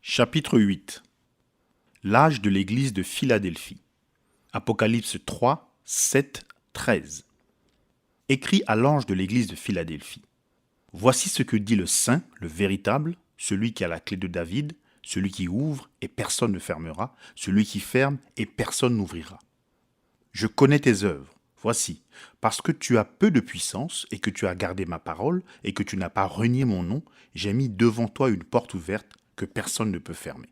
Chapitre 8. L'âge de l'église de Philadelphie. Apocalypse 3, 7, 13. Écrit à l'ange de l'église de Philadelphie. Voici ce que dit le saint, le véritable, celui qui a la clé de David, celui qui ouvre et personne ne fermera, celui qui ferme et personne n'ouvrira. Je connais tes œuvres. Voici, parce que tu as peu de puissance et que tu as gardé ma parole et que tu n'as pas renié mon nom, j'ai mis devant toi une porte ouverte que personne ne peut fermer.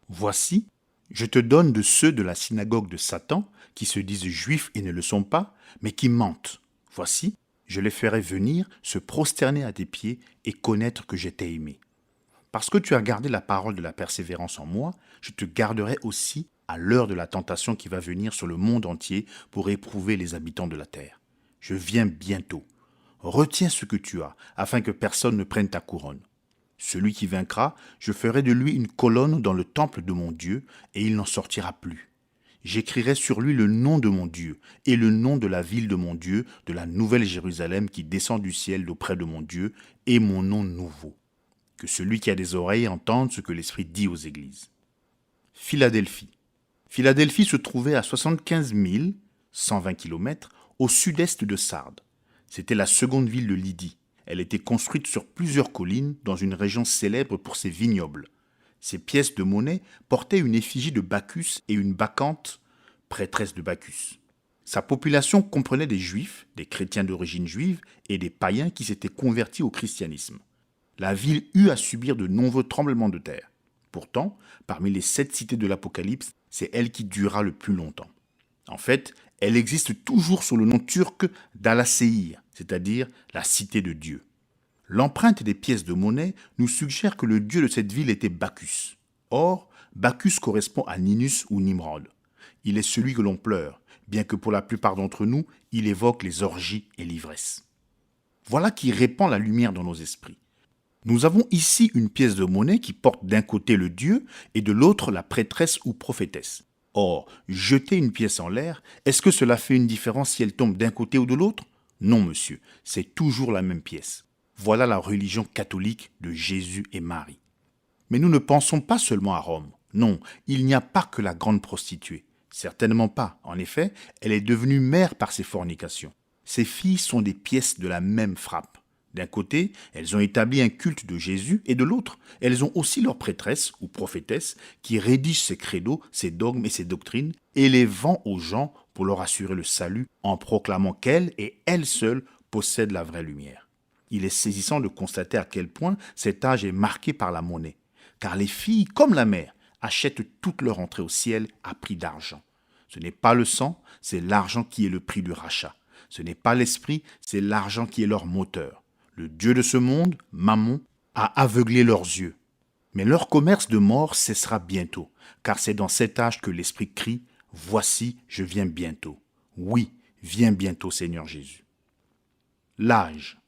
Voici, je te donne de ceux de la synagogue de Satan qui se disent juifs et ne le sont pas, mais qui mentent. Voici, je les ferai venir se prosterner à tes pieds et connaître que je t'ai aimé. Parce que tu as gardé la parole de la persévérance en moi, je te garderai aussi à l'heure de la tentation qui va venir sur le monde entier pour éprouver les habitants de la terre. Je viens bientôt. Retiens ce que tu as, afin que personne ne prenne ta couronne. Celui qui vaincra, je ferai de lui une colonne dans le temple de mon Dieu, et il n'en sortira plus. J'écrirai sur lui le nom de mon Dieu, et le nom de la ville de mon Dieu, de la nouvelle Jérusalem qui descend du ciel d'auprès de mon Dieu, et mon nom nouveau. Que celui qui a des oreilles entende ce que l'Esprit dit aux églises. Philadelphie. Philadelphie se trouvait à 75 120 km au sud-est de Sardes. C'était la seconde ville de Lydie. Elle était construite sur plusieurs collines dans une région célèbre pour ses vignobles. Ses pièces de monnaie portaient une effigie de Bacchus et une bacchante, prêtresse de Bacchus. Sa population comprenait des juifs, des chrétiens d'origine juive et des païens qui s'étaient convertis au christianisme. La ville eut à subir de nombreux tremblements de terre. Pourtant, parmi les 7 cités de l'Apocalypse, c'est elle qui dura le plus longtemps. En fait, elle existe toujours sous le nom turc d'Al-Séir, c'est-à-dire la cité de Dieu. L'empreinte des pièces de monnaie nous suggère que le dieu de cette ville était Bacchus. Or, Bacchus correspond à Ninus ou Nimrod. Il est celui que l'on pleure, bien que pour la plupart d'entre nous, il évoque les orgies et l'ivresse. Voilà qui répand la lumière dans nos esprits. Nous avons ici une pièce de monnaie qui porte d'un côté le dieu et de l'autre la prêtresse ou prophétesse. Or, jeter une pièce en l'air, est-ce que cela fait une différence si elle tombe d'un côté ou de l'autre? Non, monsieur, c'est toujours la même pièce. Voilà la religion catholique de Jésus et Marie. Mais nous ne pensons pas seulement à Rome. Non, il n'y a pas que la grande prostituée. Certainement pas. En effet, elle est devenue mère par ses fornications. Ses filles sont des pièces de la même frappe. D'un côté, elles ont établi un culte de Jésus et de l'autre, elles ont aussi leur prêtresse ou prophétesse qui rédige ses credos, ses dogmes et ses doctrines et les vend aux gens pour leur assurer le salut en proclamant qu'elle et elle seule possèdent la vraie lumière. Il est saisissant de constater à quel point cet âge est marqué par la monnaie, car les filles, comme la mère, achètent toute leur entrée au ciel à prix d'argent. Ce n'est pas le sang, c'est l'argent qui est le prix du rachat. Ce n'est pas l'esprit, c'est l'argent qui est leur moteur. Le dieu de ce monde, Mammon, a aveuglé leurs yeux. Mais leur commerce de mort cessera bientôt, car c'est dans cet âge que l'Esprit crie « Voici, je viens bientôt. Oui, viens bientôt, Seigneur Jésus. » L'âge.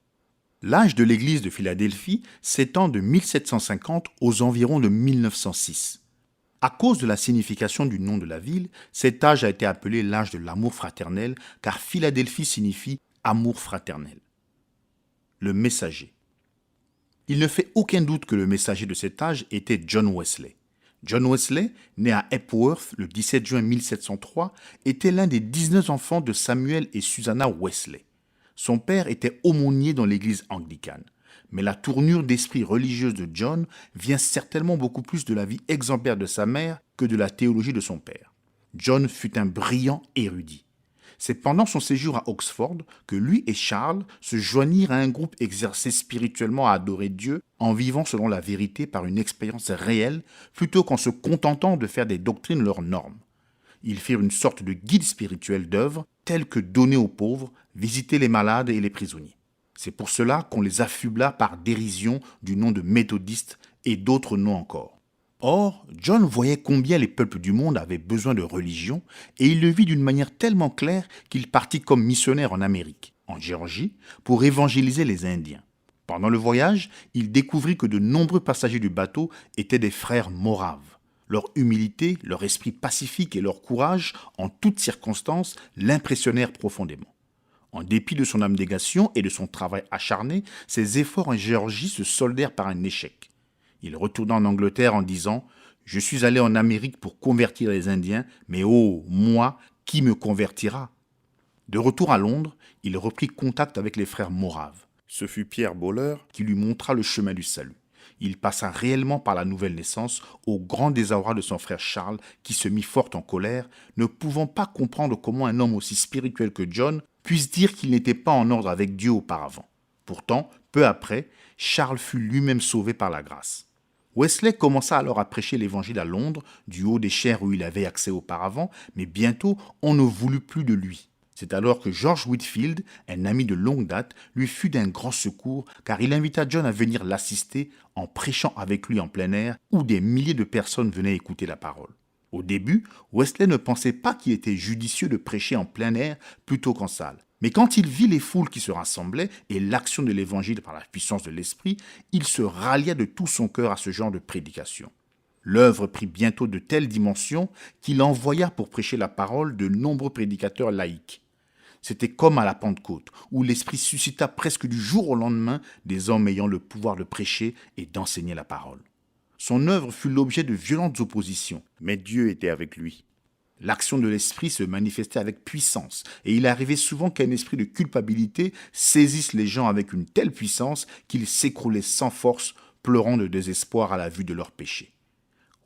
L'âge de l'église de Philadelphie s'étend de 1750 aux environs de 1906. À cause de la signification du nom de la ville, cet âge a été appelé l'âge de l'amour fraternel, car Philadelphie signifie « amour fraternel ». Le messager. Il ne fait aucun doute que le messager de cet âge était John Wesley. John Wesley, né à Epworth le 17 juin 1703, était l'un des 19 enfants de Samuel et Susanna Wesley. Son père était aumônier dans l'église anglicane. Mais la tournure d'esprit religieuse de John vient certainement beaucoup plus de la vie exemplaire de sa mère que de la théologie de son père. John fut un brillant érudit. C'est pendant son séjour à Oxford que lui et Charles se joignirent à un groupe exercé spirituellement à adorer Dieu en vivant selon la vérité par une expérience réelle plutôt qu'en se contentant de faire des doctrines leurs normes. Ils firent une sorte de guide spirituel d'œuvres telles que donner aux pauvres, visiter les malades et les prisonniers. C'est pour cela qu'on les affubla par dérision du nom de méthodistes et d'autres noms encore. Or, John voyait combien les peuples du monde avaient besoin de religion et il le vit d'une manière tellement claire qu'il partit comme missionnaire en Amérique, en Géorgie, pour évangéliser les Indiens. Pendant le voyage, il découvrit que de nombreux passagers du bateau étaient des frères moraves. Leur humilité, leur esprit pacifique et leur courage, en toutes circonstances, l'impressionnèrent profondément. En dépit de son abnégation et de son travail acharné, ses efforts en Géorgie se soldèrent par un échec. Il retourna en Angleterre en disant « Je suis allé en Amérique pour convertir les Indiens, mais oh, moi, qui me convertira ?» De retour à Londres, il reprit contact avec les frères Moraves. Ce fut Pierre Boller qui lui montra le chemin du salut. Il passa réellement par la nouvelle naissance, au grand désarroi de son frère Charles, qui se mit fort en colère, ne pouvant pas comprendre comment un homme aussi spirituel que John puisse dire qu'il n'était pas en ordre avec Dieu auparavant. Pourtant, peu après, Charles fut lui-même sauvé par la grâce. Wesley commença alors à prêcher l'évangile à Londres, du haut des chaires où il avait accès auparavant, mais bientôt on ne voulut plus de lui. C'est alors que George Whitefield, un ami de longue date, lui fut d'un grand secours car il invita John à venir l'assister en prêchant avec lui en plein air où des milliers de personnes venaient écouter la parole. Au début, Wesley ne pensait pas qu'il était judicieux de prêcher en plein air plutôt qu'en salle. Mais quand il vit les foules qui se rassemblaient et l'action de l'évangile par la puissance de l'esprit, il se rallia de tout son cœur à ce genre de prédication. L'œuvre prit bientôt de telles dimensions qu'il envoya pour prêcher la parole de nombreux prédicateurs laïcs. C'était comme à la Pentecôte, où l'Esprit suscita presque du jour au lendemain des hommes ayant le pouvoir de prêcher et d'enseigner la parole. Son œuvre fut l'objet de violentes oppositions, mais Dieu était avec lui. L'action de l'Esprit se manifestait avec puissance, et il arrivait souvent qu'un esprit de culpabilité saisisse les gens avec une telle puissance qu'ils s'écroulaient sans force, pleurant de désespoir à la vue de leurs péchés.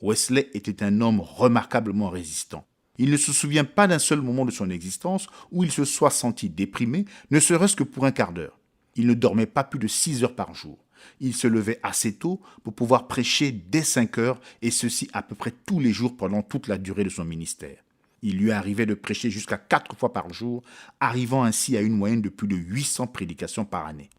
Wesley était un homme remarquablement résistant. Il ne se souvient pas d'un seul moment de son existence où il se soit senti déprimé, ne serait-ce que pour un quart d'heure. Il ne dormait pas plus de 6 heures par jour. Il se levait assez tôt pour pouvoir prêcher dès 5 heures, et ceci à peu près tous les jours pendant toute la durée de son ministère. Il lui arrivait de prêcher jusqu'à 4 fois par jour, arrivant ainsi à une moyenne de plus de 800 prédications par année.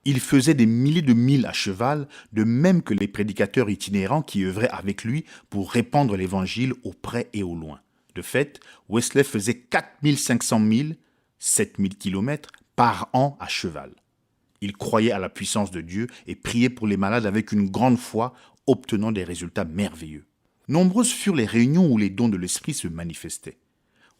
Il faisait des milliers de milles à cheval, de même que les prédicateurs itinérants qui œuvraient avec lui pour répandre l'évangile au près et au loin. De fait, Wesley faisait 4500 milles, 7000 kilomètres, par an à cheval. Il croyait à la puissance de Dieu et priait pour les malades avec une grande foi, obtenant des résultats merveilleux. Nombreuses furent les réunions où les dons de l'esprit se manifestaient.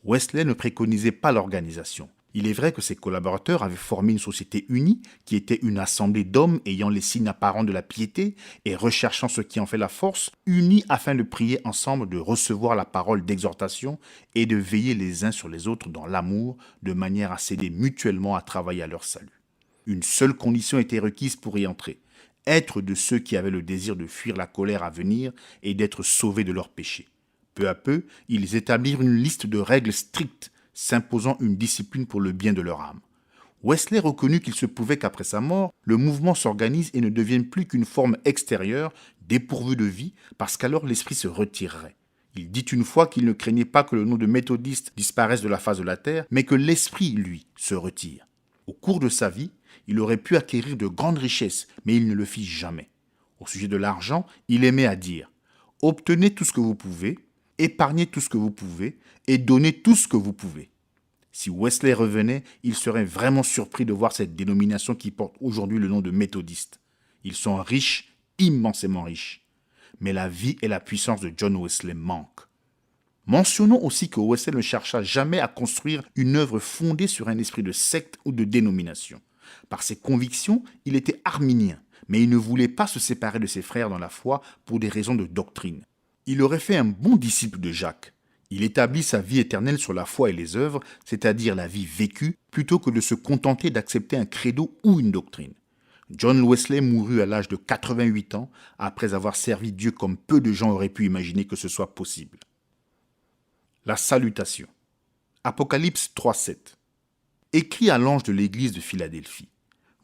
Wesley ne préconisait pas l'organisation. Il est vrai que ses collaborateurs avaient formé une société unie, qui était une assemblée d'hommes ayant les signes apparents de la piété et recherchant ce qui en fait la force, unis afin de prier ensemble, de recevoir la parole d'exhortation et de veiller les uns sur les autres dans l'amour, de manière à s'aider mutuellement à travailler à leur salut. Une seule condition était requise pour y entrer, être de ceux qui avaient le désir de fuir la colère à venir et d'être sauvés de leurs péchés. Peu à peu, ils établirent une liste de règles strictes, s'imposant une discipline pour le bien de leur âme. Wesley reconnut qu'il se pouvait qu'après sa mort, le mouvement s'organise et ne devienne plus qu'une forme extérieure, dépourvue de vie, parce qu'alors l'esprit se retirerait. Il dit une fois qu'il ne craignait pas que le nom de méthodiste disparaisse de la face de la terre, mais que l'esprit, lui, se retire. Au cours de sa vie, il aurait pu acquérir de grandes richesses, mais il ne le fit jamais. Au sujet de l'argent, il aimait à dire « Obtenez tout ce que vous pouvez, épargnez tout ce que vous pouvez et donnez tout ce que vous pouvez. » Si Wesley revenait, il serait vraiment surpris de voir cette dénomination qui porte aujourd'hui le nom de méthodiste. Ils sont riches, immensément riches. Mais la vie et la puissance de John Wesley manquent. Mentionnons aussi que Wesley ne chercha jamais à construire une œuvre fondée sur un esprit de secte ou de dénomination. Par ses convictions, il était arminien, mais il ne voulait pas se séparer de ses frères dans la foi pour des raisons de doctrine. Il aurait fait un bon disciple de Jacques. Il établit sa vie éternelle sur la foi et les œuvres, c'est-à-dire la vie vécue, plutôt que de se contenter d'accepter un credo ou une doctrine. John Wesley mourut à l'âge de 88 ans, après avoir servi Dieu comme peu de gens auraient pu imaginer que ce soit possible. La salutation. Apocalypse 3,7. Écrit à l'ange de l'église de Philadelphie.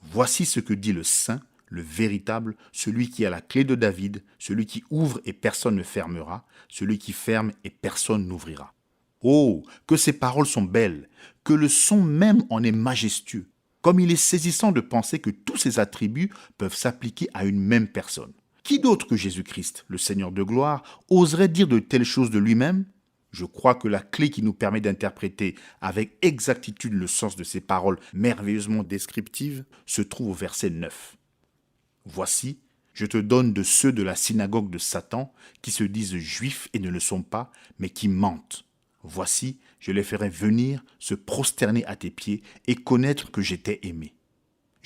Voici ce que dit le Saint, le véritable, celui qui a la clé de David, celui qui ouvre et personne ne fermera, celui qui ferme et personne n'ouvrira. Oh, que ces paroles sont belles, que le son même en est majestueux, comme il est saisissant de penser que tous ces attributs peuvent s'appliquer à une même personne. Qui d'autre que Jésus-Christ, le Seigneur de gloire, oserait dire de telles choses de lui-même ? Je crois que la clé qui nous permet d'interpréter avec exactitude le sens de ces paroles merveilleusement descriptives se trouve au verset 9. Voici, je te donne de ceux de la synagogue de Satan qui se disent juifs et ne le sont pas, mais qui mentent. Voici, je les ferai venir, se prosterner à tes pieds et connaître que j'étais aimé.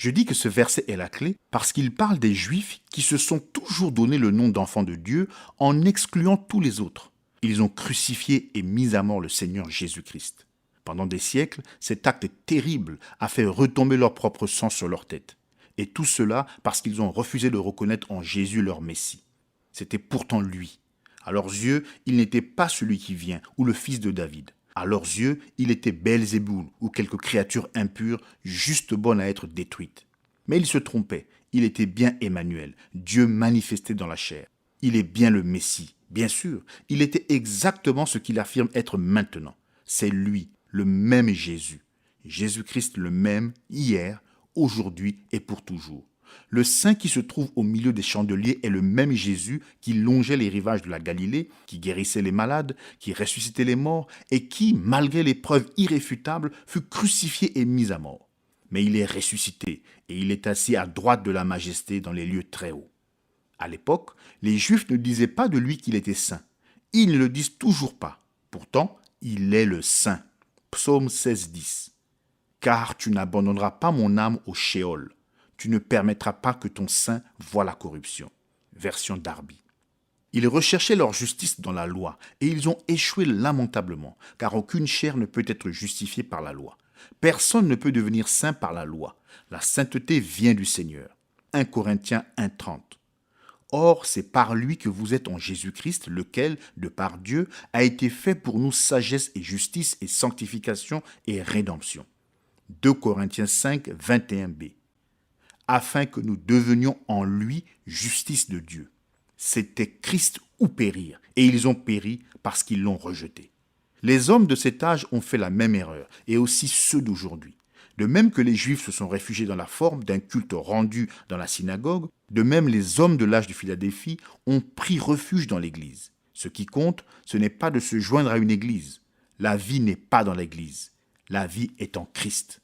Je dis que ce verset est la clé parce qu'il parle des Juifs qui se sont toujours donné le nom d'enfants de Dieu en excluant tous les autres. Ils ont crucifié et mis à mort le Seigneur Jésus-Christ. Pendant des siècles, cet acte terrible a fait retomber leur propre sang sur leur tête. Et tout cela parce qu'ils ont refusé de reconnaître en Jésus leur Messie. C'était pourtant lui. À leurs yeux, il n'était pas celui qui vient ou le fils de David. À leurs yeux, il était Belzéboul ou quelque créature impure, juste bonne à être détruite. Mais ils se trompaient. Il était bien Emmanuel, Dieu manifesté dans la chair. Il est bien le Messie. Bien sûr, il était exactement ce qu'il affirme être maintenant. C'est lui, le même Jésus. Jésus-Christ le même hier, aujourd'hui et pour toujours. Le saint qui se trouve au milieu des chandeliers est le même Jésus qui longeait les rivages de la Galilée, qui guérissait les malades, qui ressuscitait les morts et qui, malgré les preuves irréfutables, fut crucifié et mis à mort. Mais il est ressuscité et il est assis à droite de la majesté dans les lieux très hauts. À l'époque, les Juifs ne disaient pas de lui qu'il était saint. Ils ne le disent toujours pas. Pourtant, il est le saint. Psaume 16:10. Car tu n'abandonneras pas mon âme au Sheol. Tu ne permettras pas que ton sein voie la corruption. Version Darby. Ils recherchaient leur justice dans la loi et ils ont échoué lamentablement, car aucune chair ne peut être justifiée par la loi. Personne ne peut devenir saint par la loi. La sainteté vient du Seigneur. 1 Corinthiens 1:30. Or, c'est par lui que vous êtes en Jésus-Christ, lequel, de par Dieu, a été fait pour nous sagesse et justice et sanctification et rédemption. 2 Corinthiens 5, 21b. Afin que nous devenions en lui justice de Dieu. C'était Christ ou périr, et ils ont péri parce qu'ils l'ont rejeté. Les hommes de cet âge ont fait la même erreur, et aussi ceux d'aujourd'hui. De même que les Juifs se sont réfugiés dans la forme d'un culte rendu dans la synagogue, de même les hommes de l'âge de Philadelphie ont pris refuge dans l'Église. Ce qui compte, ce n'est pas de se joindre à une Église. La vie n'est pas dans l'Église. La vie est en Christ.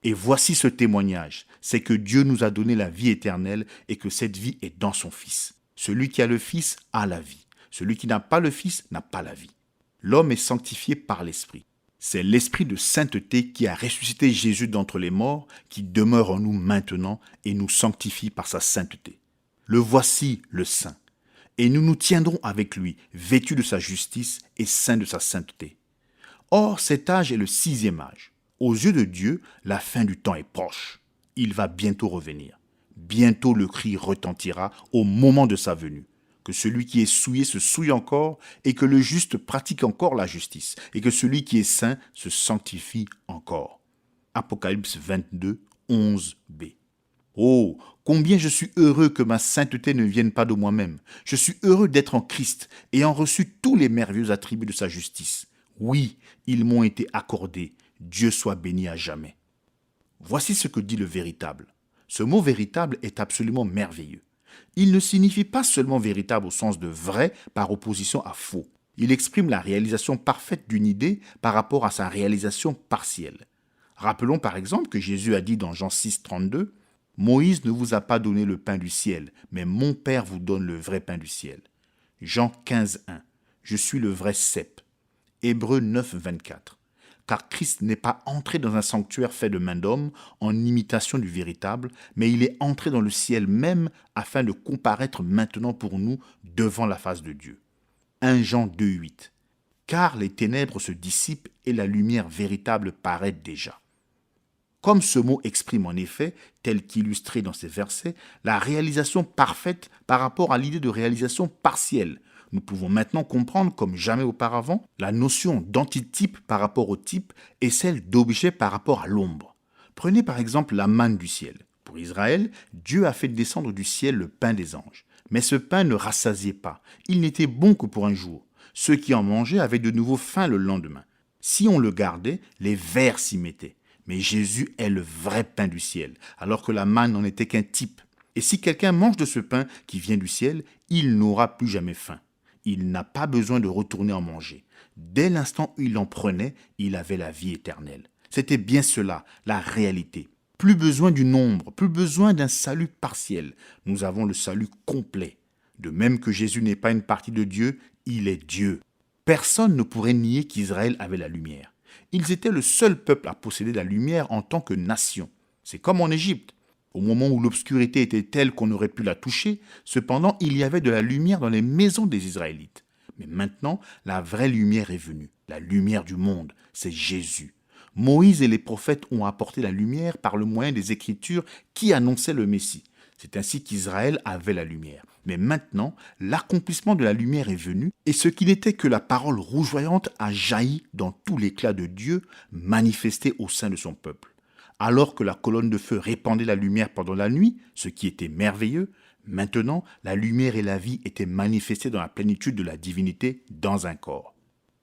Et voici ce témoignage, c'est que Dieu nous a donné la vie éternelle et que cette vie est dans son Fils. Celui qui a le Fils a la vie. Celui qui n'a pas le Fils n'a pas la vie. L'homme est sanctifié par l'Esprit. C'est l'Esprit de sainteté qui a ressuscité Jésus d'entre les morts, qui demeure en nous maintenant et nous sanctifie par sa sainteté. Le voici, le Saint. Et nous nous tiendrons avec lui, vêtus de sa justice et saints de sa sainteté. Or, cet âge est le 6e âge. Aux yeux de Dieu, la fin du temps est proche. Il va bientôt revenir. Bientôt le cri retentira au moment de sa venue. Que celui qui est souillé se souille encore, et que le juste pratique encore la justice, et que celui qui est saint se sanctifie encore. Apocalypse 22, 11b. Oh, combien je suis heureux que ma sainteté ne vienne pas de moi-même. Je suis heureux d'être en Christ, ayant reçu tous les merveilleux attributs de sa justice. Oui, ils m'ont été accordés. Dieu soit béni à jamais. Voici ce que dit le véritable. Ce mot véritable est absolument merveilleux. Il ne signifie pas seulement véritable au sens de vrai par opposition à faux. Il exprime la réalisation parfaite d'une idée par rapport à sa réalisation partielle. Rappelons par exemple que Jésus a dit dans Jean 6, 32 « Moïse ne vous a pas donné le pain du ciel, mais mon Père vous donne le vrai pain du ciel. » Jean 15, 1 « Je suis le vrai cep. » Hébreux 9, 24 car Christ n'est pas entré dans un sanctuaire fait de main d'homme en imitation du véritable, mais il est entré dans le ciel même afin de comparaître maintenant pour nous devant la face de Dieu. 1 Jean 2, 8. Car les ténèbres se dissipent et la lumière véritable paraît déjà. Comme ce mot exprime en effet, tel qu'illustré dans ces versets, la réalisation parfaite par rapport à l'idée de réalisation partielle. Nous pouvons maintenant comprendre, comme jamais auparavant, la notion d'antitype par rapport au type et celle d'objet par rapport à l'ombre. Prenez par exemple la manne du ciel. Pour Israël, Dieu a fait descendre du ciel le pain des anges. Mais ce pain ne rassasiait pas. Il n'était bon que pour un jour. Ceux qui en mangeaient avaient de nouveau faim le lendemain. Si on le gardait, les vers s'y mettaient. Mais Jésus est le vrai pain du ciel, alors que la manne n'en était qu'un type. Et si quelqu'un mange de ce pain qui vient du ciel, il n'aura plus jamais faim. Il n'a pas besoin de retourner en manger. Dès l'instant où il en prenait, il avait la vie éternelle. C'était bien cela, la réalité. Plus besoin du nombre, plus besoin d'un salut partiel. Nous avons le salut complet. De même que Jésus n'est pas une partie de Dieu, il est Dieu. Personne ne pourrait nier qu'Israël avait la lumière. Ils étaient le seul peuple à posséder la lumière en tant que nation. C'est comme en Égypte. Au moment où l'obscurité était telle qu'on aurait pu la toucher, cependant, il y avait de la lumière dans les maisons des Israélites. Mais maintenant, la vraie lumière est venue. La lumière du monde, c'est Jésus. Moïse et les prophètes ont apporté la lumière par le moyen des Écritures qui annonçaient le Messie. C'est ainsi qu'Israël avait la lumière. Mais maintenant, l'accomplissement de la lumière est venu, et ce qui n'était que la parole rougeoyante a jailli dans tout l'éclat de Dieu manifesté au sein de son peuple. Alors que la colonne de feu répandait la lumière pendant la nuit, ce qui était merveilleux, maintenant la lumière et la vie étaient manifestées dans la plénitude de la divinité dans un corps.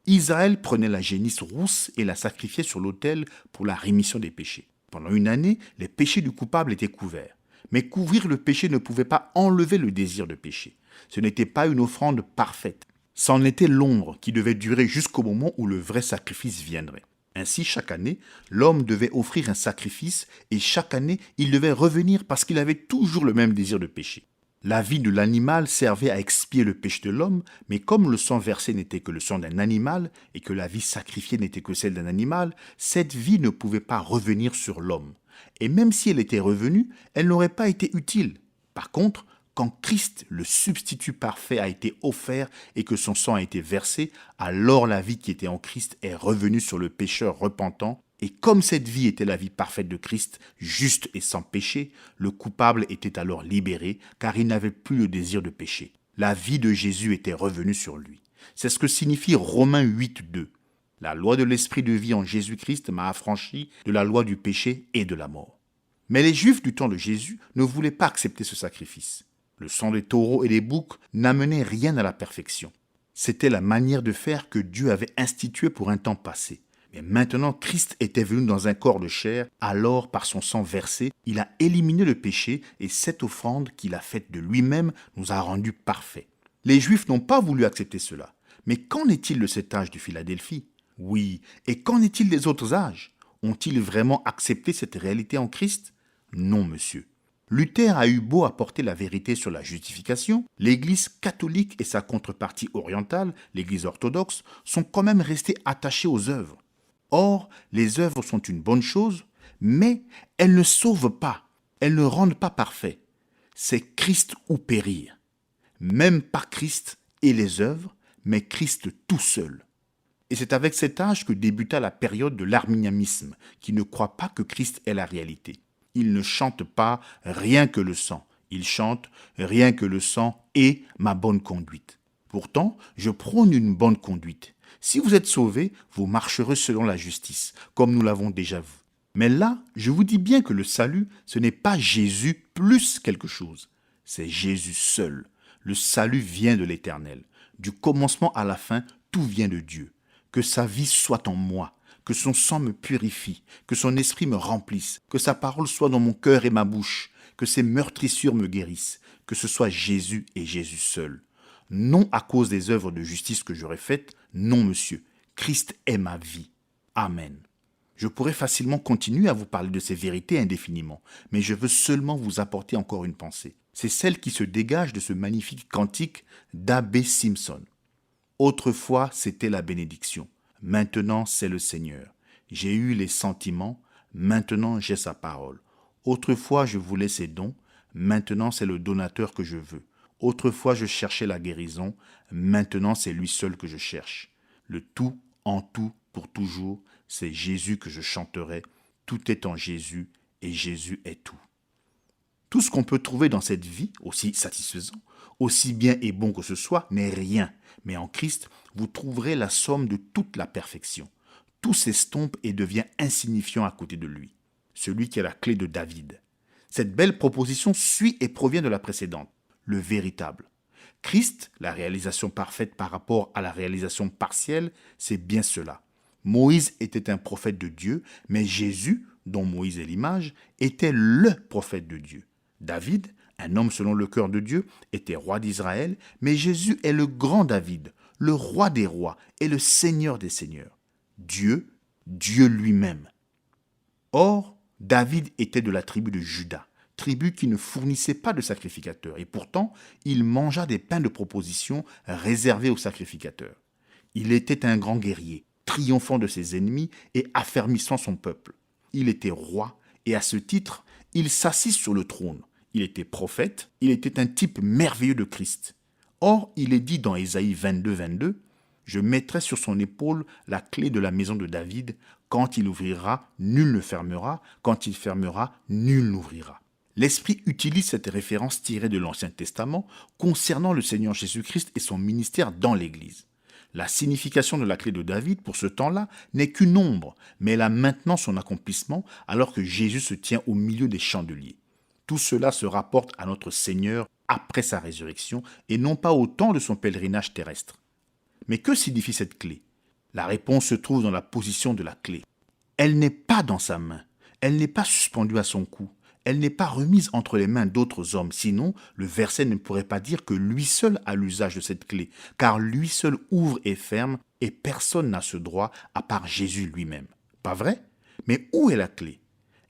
Israël prenait la génisse rousse et la sacrifiait sur l'autel pour la rémission des péchés. Pendant une année, les péchés du coupable étaient couverts. Mais couvrir le péché ne pouvait pas enlever le désir de pécher. Ce n'était pas une offrande parfaite. C'en était l'ombre qui devait durer jusqu'au moment où le vrai sacrifice viendrait. Ainsi, chaque année, l'homme devait offrir un sacrifice et chaque année, il devait revenir parce qu'il avait toujours le même désir de pécher. La vie de l'animal servait à expier le péché de l'homme, mais comme le sang versé n'était que le sang d'un animal et que la vie sacrifiée n'était que celle d'un animal, cette vie ne pouvait pas revenir sur l'homme. Et même si elle était revenue, elle n'aurait pas été utile. Par contre, quand Christ, le substitut parfait, a été offert et que son sang a été versé, alors la vie qui était en Christ est revenue sur le pécheur repentant. Et comme cette vie était la vie parfaite de Christ, juste et sans péché, le coupable était alors libéré, car il n'avait plus le désir de pécher. La vie de Jésus était revenue sur lui. C'est ce que signifie Romains 8,2. La loi de l'esprit de vie en Jésus-Christ m'a affranchi de la loi du péché et de la mort. Mais les Juifs du temps de Jésus ne voulaient pas accepter ce sacrifice. Le sang des taureaux et des boucs n'amenait rien à la perfection. C'était la manière de faire que Dieu avait instituée pour un temps passé. Mais maintenant, Christ était venu dans un corps de chair, alors par son sang versé, il a éliminé le péché et cette offrande qu'il a faite de lui-même nous a rendus parfaits. Les Juifs n'ont pas voulu accepter cela. Mais qu'en est-il de cet âge de Philadelphie ? Oui, et qu'en est-il des autres âges ? Ont-ils vraiment accepté cette réalité en Christ ? Non, monsieur. Luther a eu beau apporter la vérité sur la justification, l'Église catholique et sa contrepartie orientale, l'Église orthodoxe, sont quand même restés attachés aux œuvres. Or, les œuvres sont une bonne chose, mais elles ne sauvent pas, elles ne rendent pas parfait. C'est Christ ou périr. Même pas Christ et les œuvres, mais Christ tout seul. Et c'est avec cet âge que débuta la période de l'arminianisme, qui ne croit pas que Christ est la réalité. Il ne chante pas rien que le sang. Il chante rien que le sang et ma bonne conduite. Pourtant, je prône une bonne conduite. Si vous êtes sauvés, vous marcherez selon la justice, comme nous l'avons déjà vu. Mais là, je vous dis bien que le salut, ce n'est pas Jésus plus quelque chose. C'est Jésus seul. Le salut vient de l'Éternel. Du commencement à la fin, tout vient de Dieu. Que sa vie soit en moi, que son sang me purifie, que son esprit me remplisse, que sa parole soit dans mon cœur et ma bouche, que ses meurtrissures me guérissent, que ce soit Jésus et Jésus seul. Non à cause des œuvres de justice que j'aurais faites, non monsieur, Christ est ma vie. Amen. Je pourrais facilement continuer à vous parler de ces vérités indéfiniment, mais je veux seulement vous apporter encore une pensée. C'est celle qui se dégage de ce magnifique cantique d'Abbé Simpson. Autrefois, c'était la bénédiction. Maintenant, c'est le Seigneur. J'ai eu les sentiments, maintenant j'ai sa parole. Autrefois, je voulais ses dons, maintenant c'est le donateur que je veux. Autrefois, je cherchais la guérison, maintenant c'est lui seul que je cherche. Le tout, en tout, pour toujours, c'est Jésus que je chanterai. Tout est en Jésus et Jésus est tout. Tout ce qu'on peut trouver dans cette vie, aussi satisfaisant, aussi bien et bon que ce soit, n'est rien. Mais en Christ, vous trouverez la somme de toute la perfection. Tout s'estompe et devient insignifiant à côté de lui. Celui qui a la clé de David. Cette belle proposition suit et provient de la précédente, le véritable. Christ, la réalisation parfaite par rapport à la réalisation partielle, c'est bien cela. Moïse était un prophète de Dieu, mais Jésus, dont Moïse est l'image, était le prophète de Dieu. David, un homme selon le cœur de Dieu, était roi d'Israël, mais Jésus est le grand David, le roi des rois et le Seigneur des seigneurs. Dieu, Dieu lui-même. Or, David était de la tribu de Juda, tribu qui ne fournissait pas de sacrificateurs, et pourtant, il mangea des pains de proposition réservés aux sacrificateurs. Il était un grand guerrier, triomphant de ses ennemis et affermissant son peuple. Il était roi, et à ce titre, Il s'assit sur le trône. Il était prophète, il était un type merveilleux de Christ. Or, il est dit dans Ésaïe 22, 22, « Je mettrai sur son épaule la clé de la maison de David. Quand il ouvrira, nul ne fermera. Quand il fermera, nul n'ouvrira. » L'Esprit utilise cette référence tirée de l'Ancien Testament concernant le Seigneur Jésus-Christ et son ministère dans l'Église. La signification de la clé de David pour ce temps-là n'est qu'une ombre, mais elle a maintenant son accomplissement alors que Jésus se tient au milieu des chandeliers. Tout cela se rapporte à notre Seigneur après sa résurrection et non pas au temps de son pèlerinage terrestre. Mais que signifie cette clé? La réponse se trouve dans la position de la clé. Elle n'est pas dans sa main, elle n'est pas suspendue à son cou, elle n'est pas remise entre les mains d'autres hommes, sinon le verset ne pourrait pas dire que lui seul a l'usage de cette clé, car lui seul ouvre et ferme, et personne n'a ce droit à part Jésus lui-même. Pas vrai? Mais où est la clé?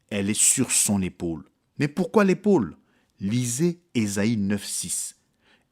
Elle est sur son épaule. Mais pourquoi l'épaule? Lisez Ésaïe 9,6.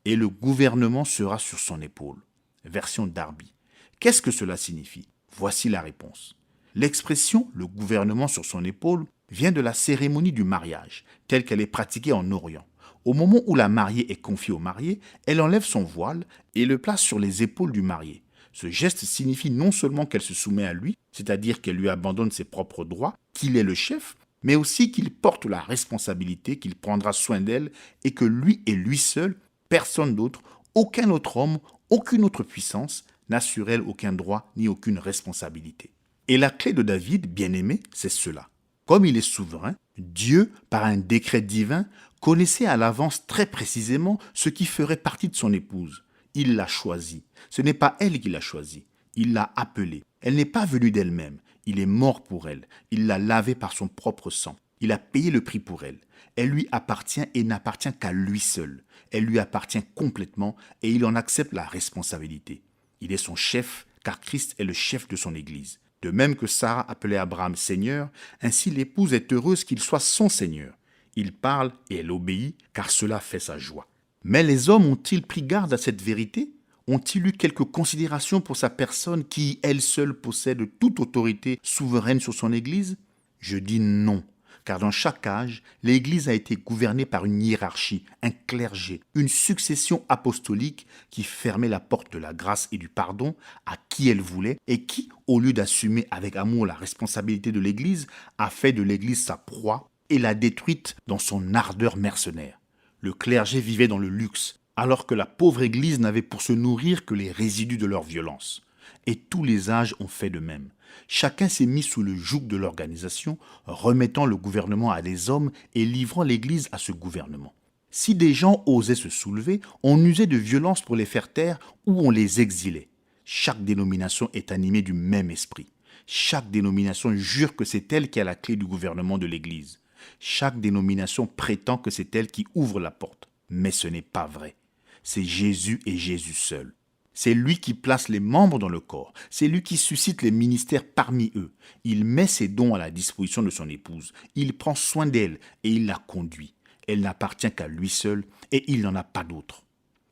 Et le gouvernement sera sur son épaule. Version Darby. Qu'est-ce que cela signifie? Voici la réponse. L'expression « le gouvernement sur son épaule » vient de la cérémonie du mariage, telle qu'elle est pratiquée en Orient. Au moment où la mariée est confiée au marié, elle enlève son voile et le place sur les épaules du marié. Ce geste signifie non seulement qu'elle se soumet à lui, c'est-à-dire qu'elle lui abandonne ses propres droits, qu'il est le chef, mais aussi qu'il porte la responsabilité, qu'il prendra soin d'elle et que lui et lui seul, personne d'autre, aucun autre homme, aucune autre puissance, n'a sur elle aucun droit ni aucune responsabilité. Et la clé de David, bien-aimé, c'est cela. Comme il est souverain, Dieu, par un décret divin, connaissait à l'avance très précisément ce qui ferait partie de son épouse. Il l'a choisie. Ce n'est pas elle qui l'a choisie. Il l'a appelée. Elle n'est pas venue d'elle-même. Il est mort pour elle. Il l'a lavée par son propre sang. Il a payé le prix pour elle. Elle lui appartient et n'appartient qu'à lui seul. Elle lui appartient complètement et il en accepte la responsabilité. Il est son chef, car Christ est le chef de son Église. De même que Sarah appelait Abraham Seigneur, ainsi l'épouse est heureuse qu'il soit son Seigneur. Il parle et elle obéit, car cela fait sa joie. Mais les hommes ont-ils pris garde à cette vérité? Ont-ils eu quelques considérations pour sa personne qui, elle seule, possède toute autorité souveraine sur son Église? Je dis non, car dans chaque âge, l'Église a été gouvernée par une hiérarchie, un clergé, une succession apostolique qui fermait la porte de la grâce et du pardon à qui elle voulait et qui, au lieu d'assumer avec amour la responsabilité de l'Église, a fait de l'Église sa proie et l'a détruite dans son ardeur mercenaire. Le clergé vivait dans le luxe, alors que la pauvre Église n'avait pour se nourrir que les résidus de leur violence. Et tous les âges ont fait de même. Chacun s'est mis sous le joug de l'organisation, remettant le gouvernement à des hommes et livrant l'Église à ce gouvernement. Si des gens osaient se soulever, on usait de violence pour les faire taire ou on les exilait. Chaque dénomination est animée du même esprit. Chaque dénomination jure que c'est elle qui a la clé du gouvernement de l'Église. Chaque dénomination prétend que c'est elle qui ouvre la porte. Mais ce n'est pas vrai. C'est Jésus et Jésus seul. C'est lui qui place les membres dans le corps. C'est lui qui suscite les ministères parmi eux. Il met ses dons à la disposition de son épouse. Il prend soin d'elle et il la conduit. Elle n'appartient qu'à lui seul et il n'en a pas d'autre.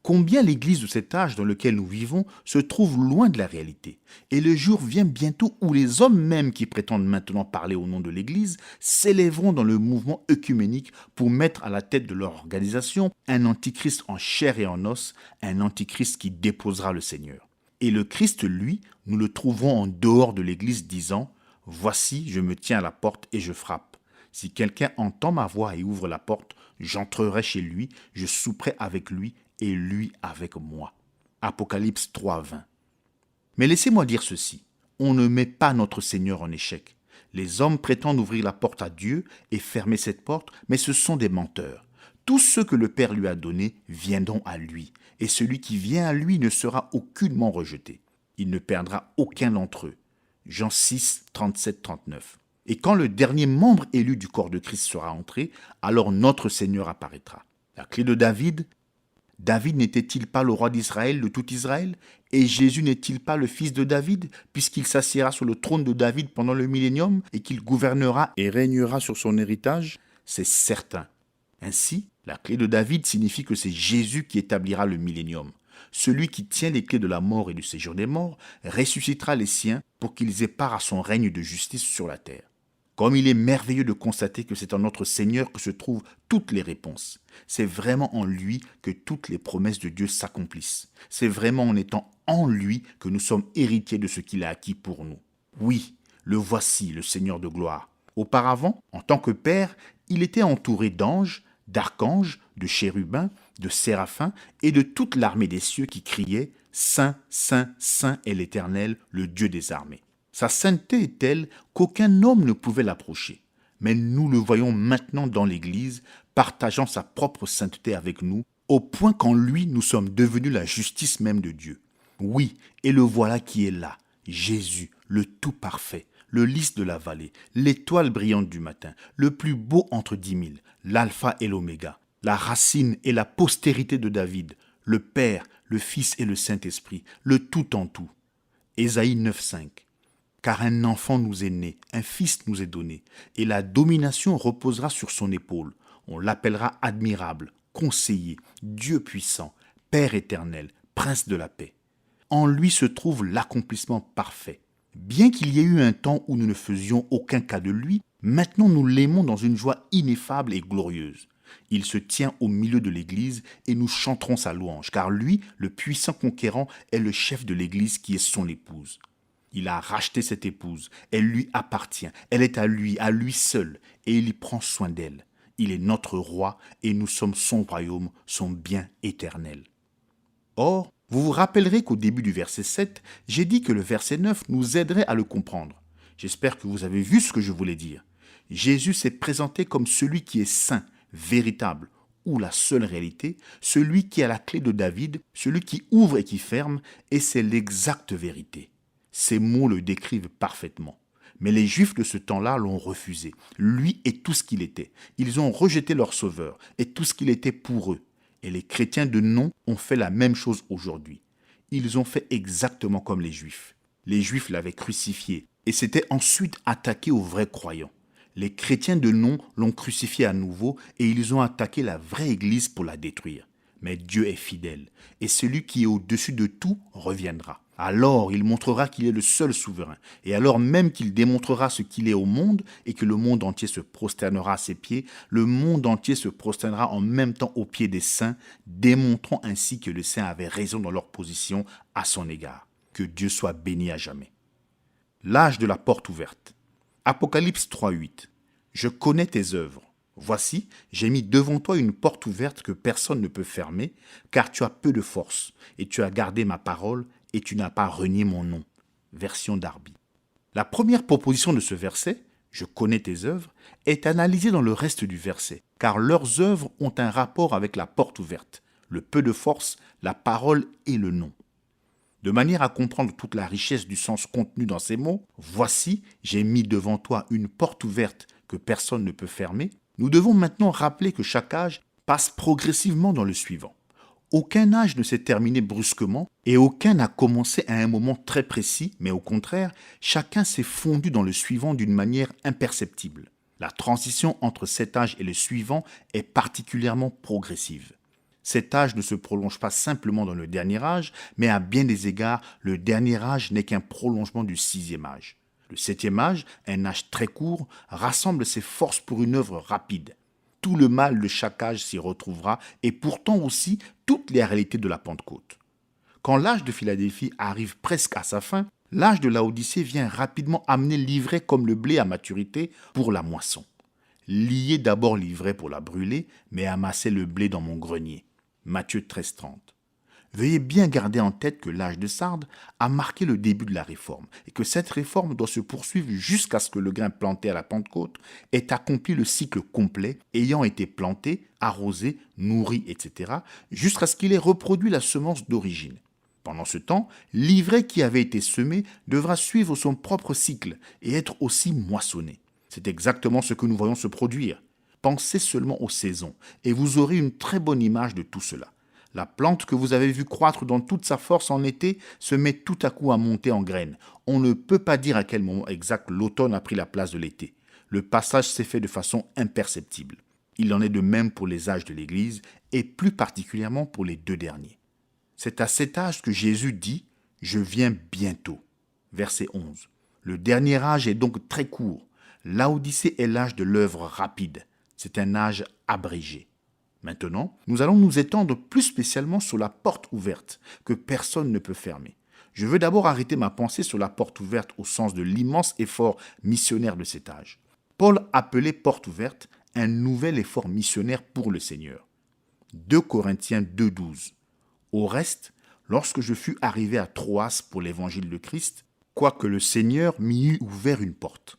Combien l'Église de cet âge dans lequel nous vivons se trouve loin de la réalité. Et le jour vient bientôt où les hommes même qui prétendent maintenant parler au nom de l'Église s'élèveront dans le mouvement œcuménique pour mettre à la tête de leur organisation un antichrist en chair et en os, un antichrist qui déposera le Seigneur. Et le Christ, lui, nous le trouverons en dehors de l'Église disant « Voici, je me tiens à la porte et je frappe. Si quelqu'un entend ma voix et ouvre la porte, j'entrerai chez lui, je souperai avec lui et lui avec moi. » Apocalypse 3:20. Mais laissez-moi dire ceci, on ne met pas notre Seigneur en échec. Les hommes prétendent ouvrir la porte à Dieu et fermer cette porte, mais ce sont des menteurs. Tous ceux que le Père lui a donnés viendront à lui, et celui qui vient à lui ne sera aucunement rejeté. Il ne perdra aucun d'entre eux. Jean 6, 37-39. Et quand le dernier membre élu du corps de Christ sera entré, alors notre Seigneur apparaîtra. La clé de David n'était-il pas le roi d'Israël, de tout Israël? Et Jésus n'est-il pas le fils de David, puisqu'il s'assiera sur le trône de David pendant le millénium et qu'il gouvernera et régnera sur son héritage? C'est certain. Ainsi, la clé de David signifie que c'est Jésus qui établira le millénium. Celui qui tient les clés de la mort et du séjour des morts ressuscitera les siens pour qu'ils aient part à son règne de justice sur la terre. Comme il est merveilleux de constater que c'est en notre Seigneur que se trouvent toutes les réponses. C'est vraiment en lui que toutes les promesses de Dieu s'accomplissent. C'est vraiment en étant en lui que nous sommes héritiers de ce qu'il a acquis pour nous. Oui, le voici, le Seigneur de gloire. Auparavant, en tant que Père, il était entouré d'anges, d'archanges, de chérubins, de séraphins et de toute l'armée des cieux qui criait « Saint, Saint, Saint est l'Éternel, le Dieu des armées ». Sa sainteté est telle qu'aucun homme ne pouvait l'approcher. Mais nous le voyons maintenant dans l'Église, partageant sa propre sainteté avec nous, au point qu'en lui nous sommes devenus la justice même de Dieu. Oui, et le voilà qui est là, Jésus, le tout parfait, le lys de la vallée, l'étoile brillante du matin, le plus beau entre 10 000, l'alpha et l'oméga, la racine et la postérité de David, le Père, le Fils et le Saint-Esprit, le tout en tout. Ésaïe 9,5. Car un enfant nous est né, un fils nous est donné, et la domination reposera sur son épaule. On l'appellera admirable, conseiller, Dieu puissant, Père éternel, Prince de la paix. En lui se trouve l'accomplissement parfait. Bien qu'il y ait eu un temps où nous ne faisions aucun cas de lui, maintenant nous l'aimons dans une joie ineffable et glorieuse. Il se tient au milieu de l'Église et nous chanterons sa louange, car lui, le puissant conquérant, est le chef de l'Église qui est son épouse. Il a racheté cette épouse, elle lui appartient, elle est à lui seul, et il y prend soin d'elle. Il est notre roi et nous sommes son royaume, son bien éternel. Or, vous vous rappellerez qu'au début du verset 7, j'ai dit que le verset 9 nous aiderait à le comprendre. J'espère que vous avez vu ce que je voulais dire. Jésus s'est présenté comme celui qui est saint, véritable, ou la seule réalité, celui qui a la clé de David, celui qui ouvre et qui ferme, et c'est l'exacte vérité. Ces mots le décrivent parfaitement. Mais les Juifs de ce temps-là l'ont refusé, lui et tout ce qu'il était. Ils ont rejeté leur Sauveur et tout ce qu'il était pour eux. Et les chrétiens de nom ont fait la même chose aujourd'hui. Ils ont fait exactement comme les Juifs. Les Juifs l'avaient crucifié et s'étaient ensuite attaqués aux vrais croyants. Les chrétiens de nom l'ont crucifié à nouveau et ils ont attaqué la vraie Église pour la détruire. Mais Dieu est fidèle et celui qui est au-dessus de tout reviendra. Alors il montrera qu'il est le seul souverain, et alors même qu'il démontrera ce qu'il est au monde et que le monde entier se prosternera à ses pieds, le monde entier se prosternera en même temps aux pieds des saints, démontrant ainsi que les saints avaient raison dans leur position à son égard. Que Dieu soit béni à jamais. L'âge de la porte ouverte. Apocalypse 3,8. Je connais tes œuvres. Voici, j'ai mis devant toi une porte ouverte que personne ne peut fermer, car tu as peu de force, et tu as gardé ma parole, et tu n'as pas renié mon nom. Version Darby. La première proposition de ce verset, je connais tes œuvres, est analysée dans le reste du verset, car leurs œuvres ont un rapport avec la porte ouverte, le peu de force, la parole et le nom. De manière à comprendre toute la richesse du sens contenu dans ces mots, voici, j'ai mis devant toi une porte ouverte que personne ne peut fermer, nous devons maintenant rappeler que chaque âge passe progressivement dans le suivant. Aucun âge ne s'est terminé brusquement et aucun n'a commencé à un moment très précis, mais au contraire, chacun s'est fondu dans le suivant d'une manière imperceptible. La transition entre cet âge et le suivant est particulièrement progressive. Cet âge ne se prolonge pas simplement dans le dernier âge, mais à bien des égards, le dernier âge n'est qu'un prolongement du sixième âge. Le septième âge, un âge très court, rassemble ses forces pour une œuvre rapide. Tout le mal de chaque âge s'y retrouvera et pourtant aussi toutes les réalités de la Pentecôte. Quand l'âge de Philadelphie arrive presque à sa fin, l'âge de Laodicée vient rapidement amener l'ivraie comme le blé à maturité pour la moisson. Liez d'abord l'ivraie pour la brûler, mais amassez le blé dans mon grenier. Matthieu 13,30. Veuillez bien garder en tête que l'âge de Sardes a marqué le début de la réforme et que cette réforme doit se poursuivre jusqu'à ce que le grain planté à la Pentecôte ait accompli le cycle complet, ayant été planté, arrosé, nourri, etc., jusqu'à ce qu'il ait reproduit la semence d'origine. Pendant ce temps, l'ivraie qui avait été semée devra suivre son propre cycle et être aussi moissonnée. C'est exactement ce que nous voyons se produire. Pensez seulement aux saisons et vous aurez une très bonne image de tout cela. La plante que vous avez vue croître dans toute sa force en été se met tout à coup à monter en graines. On ne peut pas dire à quel moment exact l'automne a pris la place de l'été. Le passage s'est fait de façon imperceptible. Il en est de même pour les âges de l'Église et plus particulièrement pour les deux derniers. C'est à cet âge que Jésus dit « Je viens bientôt ». Verset 11. Le dernier âge est donc très court. Laodicée est l'âge de l'œuvre rapide. C'est un âge abrégé. Maintenant, nous allons nous étendre plus spécialement sur la porte ouverte que personne ne peut fermer. Je veux d'abord arrêter ma pensée sur la porte ouverte au sens de l'immense effort missionnaire de cet âge. Paul appelait porte ouverte un nouvel effort missionnaire pour le Seigneur. 2 Corinthiens 2,12. Au reste, lorsque je fus arrivé à Troas pour l'évangile de Christ, quoique le Seigneur m'y eût ouvert une porte.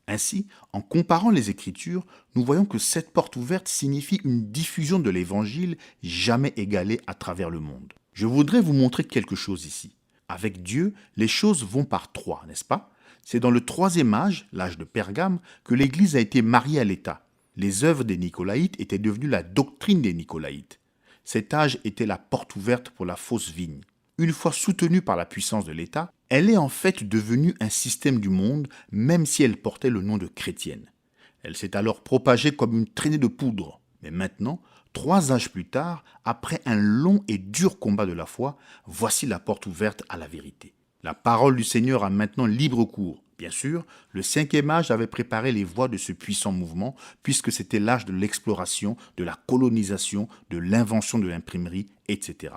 Ainsi, en comparant les Écritures, nous voyons que cette porte ouverte signifie une diffusion de l'Évangile jamais égalée à travers le monde. Je voudrais vous montrer quelque chose ici. Avec Dieu, les choses vont par trois, n'est-ce pas? C'est dans le troisième âge, l'âge de Pergame, que l'Église a été mariée à l'État. Les œuvres des Nicolaïtes étaient devenues la doctrine des Nicolaïtes. Cet âge était la porte ouverte pour la fausse vigne. Une fois soutenue par la puissance de l'État, elle est en fait devenue un système du monde, même si elle portait le nom de chrétienne. Elle s'est alors propagée comme une traînée de poudre. Mais maintenant, 3 âges plus tard, après un long et dur combat de la foi, voici la porte ouverte à la vérité. La parole du Seigneur a maintenant libre cours. Bien sûr, le 5e âge avait préparé les voies de ce puissant mouvement, puisque c'était l'âge de l'exploration, de la colonisation, de l'invention de l'imprimerie, etc.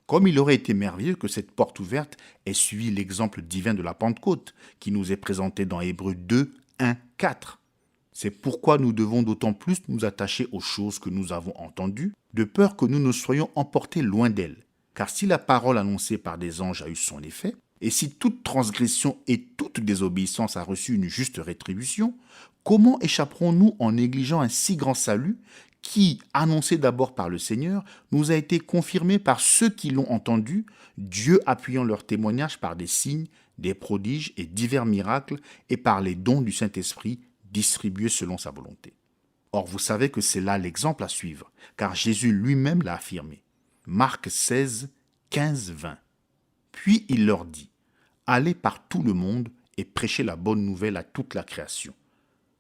Comme il aurait été merveilleux que cette porte ouverte ait suivi l'exemple divin de la Pentecôte, qui nous est présenté dans Hébreux 2, 1, 4. C'est pourquoi nous devons d'autant plus nous attacher aux choses que nous avons entendues, de peur que nous ne soyons emportés loin d'elles. Car si la parole annoncée par des anges a eu son effet, et si toute transgression et toute désobéissance a reçu une juste rétribution, comment échapperons-nous en négligeant un si grand salut qui, annoncé d'abord par le Seigneur, nous a été confirmé par ceux qui l'ont entendu, Dieu appuyant leur témoignage par des signes, des prodiges et divers miracles, et par les dons du Saint-Esprit distribués selon sa volonté. Or, vous savez que c'est là l'exemple à suivre, car Jésus lui-même l'a affirmé. Marc 16, 15, 20. Puis il leur dit, « Allez par tout le monde et prêchez la bonne nouvelle à toute la création.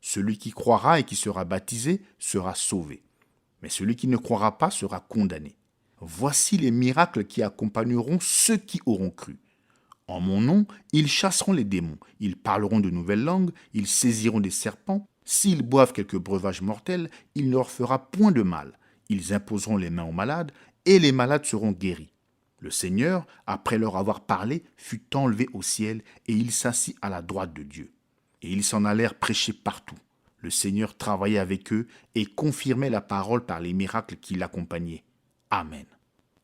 Celui qui croira et qui sera baptisé sera sauvé. Mais celui qui ne croira pas sera condamné. Voici les miracles qui accompagneront ceux qui auront cru. En mon nom, ils chasseront les démons, ils parleront de nouvelles langues, ils saisiront des serpents. S'ils boivent quelques breuvages mortels, il ne leur fera point de mal. Ils imposeront les mains aux malades, et les malades seront guéris. » Le Seigneur, après leur avoir parlé, fut enlevé au ciel, et il s'assit à la droite de Dieu. Et ils s'en allèrent prêcher partout. Le Seigneur travaillait avec eux et confirmait la parole par les miracles qui l'accompagnaient. Amen.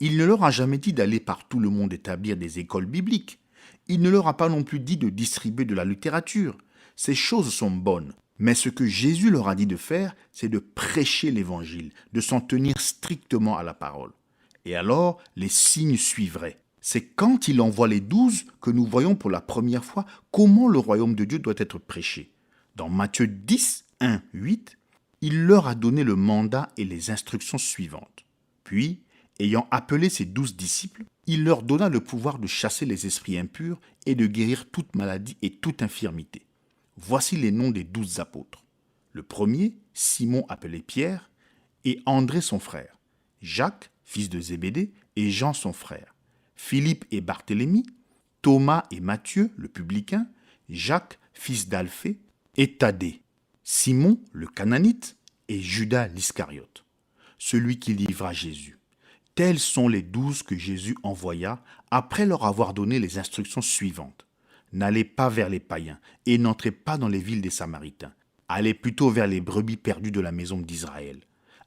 Il ne leur a jamais dit d'aller par tout le monde établir des écoles bibliques. Il ne leur a pas non plus dit de distribuer de la littérature. Ces choses sont bonnes. Mais ce que Jésus leur a dit de faire, c'est de prêcher l'Évangile, de s'en tenir strictement à la parole. Et alors, les signes suivraient. C'est quand il envoie les 12 que nous voyons pour la première fois comment le royaume de Dieu doit être prêché. Dans Matthieu 10, 1, 8, il leur a donné le mandat et les instructions suivantes. Puis, ayant appelé ses 12 disciples, il leur donna le pouvoir de chasser les esprits impurs et de guérir toute maladie et toute infirmité. Voici les noms des 12 apôtres. Le premier, Simon appelé Pierre, et André son frère, Jacques, fils de Zébédée, et Jean son frère, Philippe et Barthélemy, Thomas et Matthieu, le publicain, Jacques, fils d'Alphée, et Thaddée, Simon, le Cananite, et Judas l'Iscariote, celui qui livra Jésus. Tels sont les 12 que Jésus envoya après leur avoir donné les instructions suivantes. N'allez pas vers les païens et n'entrez pas dans les villes des Samaritains. Allez plutôt vers les brebis perdues de la maison d'Israël.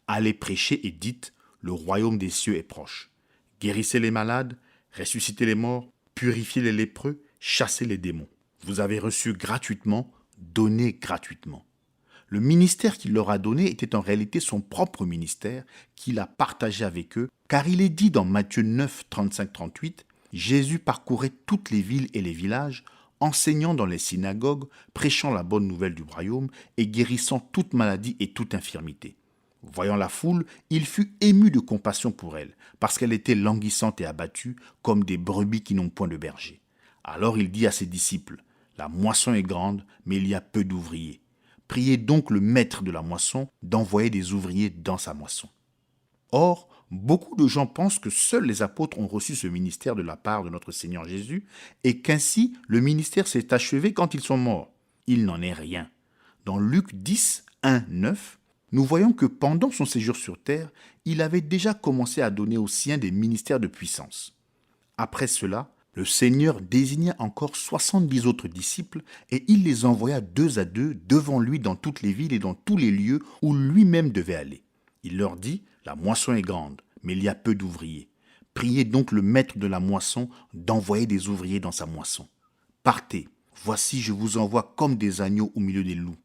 Allez prêcher et dites, le royaume des cieux est proche. Guérissez les malades, ressuscitez les morts, purifiez les lépreux, chassez les démons. Vous avez reçu gratuitement, donnez gratuitement. Le ministère qu'il leur a donné était en réalité son propre ministère qu'il a partagé avec eux, car il est dit dans Matthieu 9, 35-38, Jésus parcourait toutes les villes et les villages, enseignant dans les synagogues, prêchant la bonne nouvelle du royaume et guérissant toute maladie et toute infirmité. Voyant la foule, il fut ému de compassion pour elle, parce qu'elle était languissante et abattue, comme des brebis qui n'ont point de berger. Alors il dit à ses disciples, « La moisson est grande, mais il y a peu d'ouvriers. Priez donc le maître de la moisson d'envoyer des ouvriers dans sa moisson. » Or, beaucoup de gens pensent que seuls les apôtres ont reçu ce ministère de la part de notre Seigneur Jésus et qu'ainsi le ministère s'est achevé quand ils sont morts. Il n'en est rien. Dans Luc 10, 1, 9, nous voyons que pendant son séjour sur terre, il avait déjà commencé à donner aux siens des ministères de puissance. Après cela, le Seigneur désigna encore 70 autres disciples et il les envoya 2 à 2 devant lui dans toutes les villes et dans tous les lieux où lui-même devait aller. Il leur dit, la moisson est grande, mais il y a peu d'ouvriers. Priez donc le maître de la moisson d'envoyer des ouvriers dans sa moisson. Partez, voici je vous envoie comme des agneaux au milieu des loups.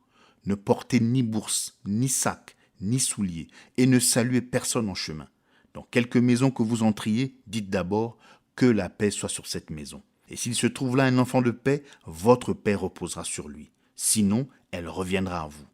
Ne portez ni bourse, ni sac, ni souliers, et ne saluez personne en chemin. Dans quelque maison que vous entriez, dites d'abord que la paix soit sur cette maison. Et s'il se trouve là un enfant de paix, votre paix reposera sur lui. Sinon, elle reviendra à vous.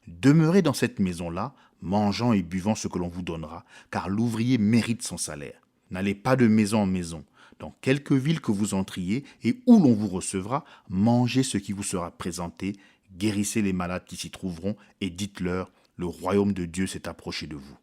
Demeurez dans cette maison-là, mangeant et buvant ce que l'on vous donnera, car l'ouvrier mérite son salaire. N'allez pas de maison en maison. Dans quelque ville que vous entriez et où l'on vous recevra, mangez ce qui vous sera présenté, guérissez les malades qui s'y trouveront et dites-leur, le royaume de Dieu s'est approché de vous.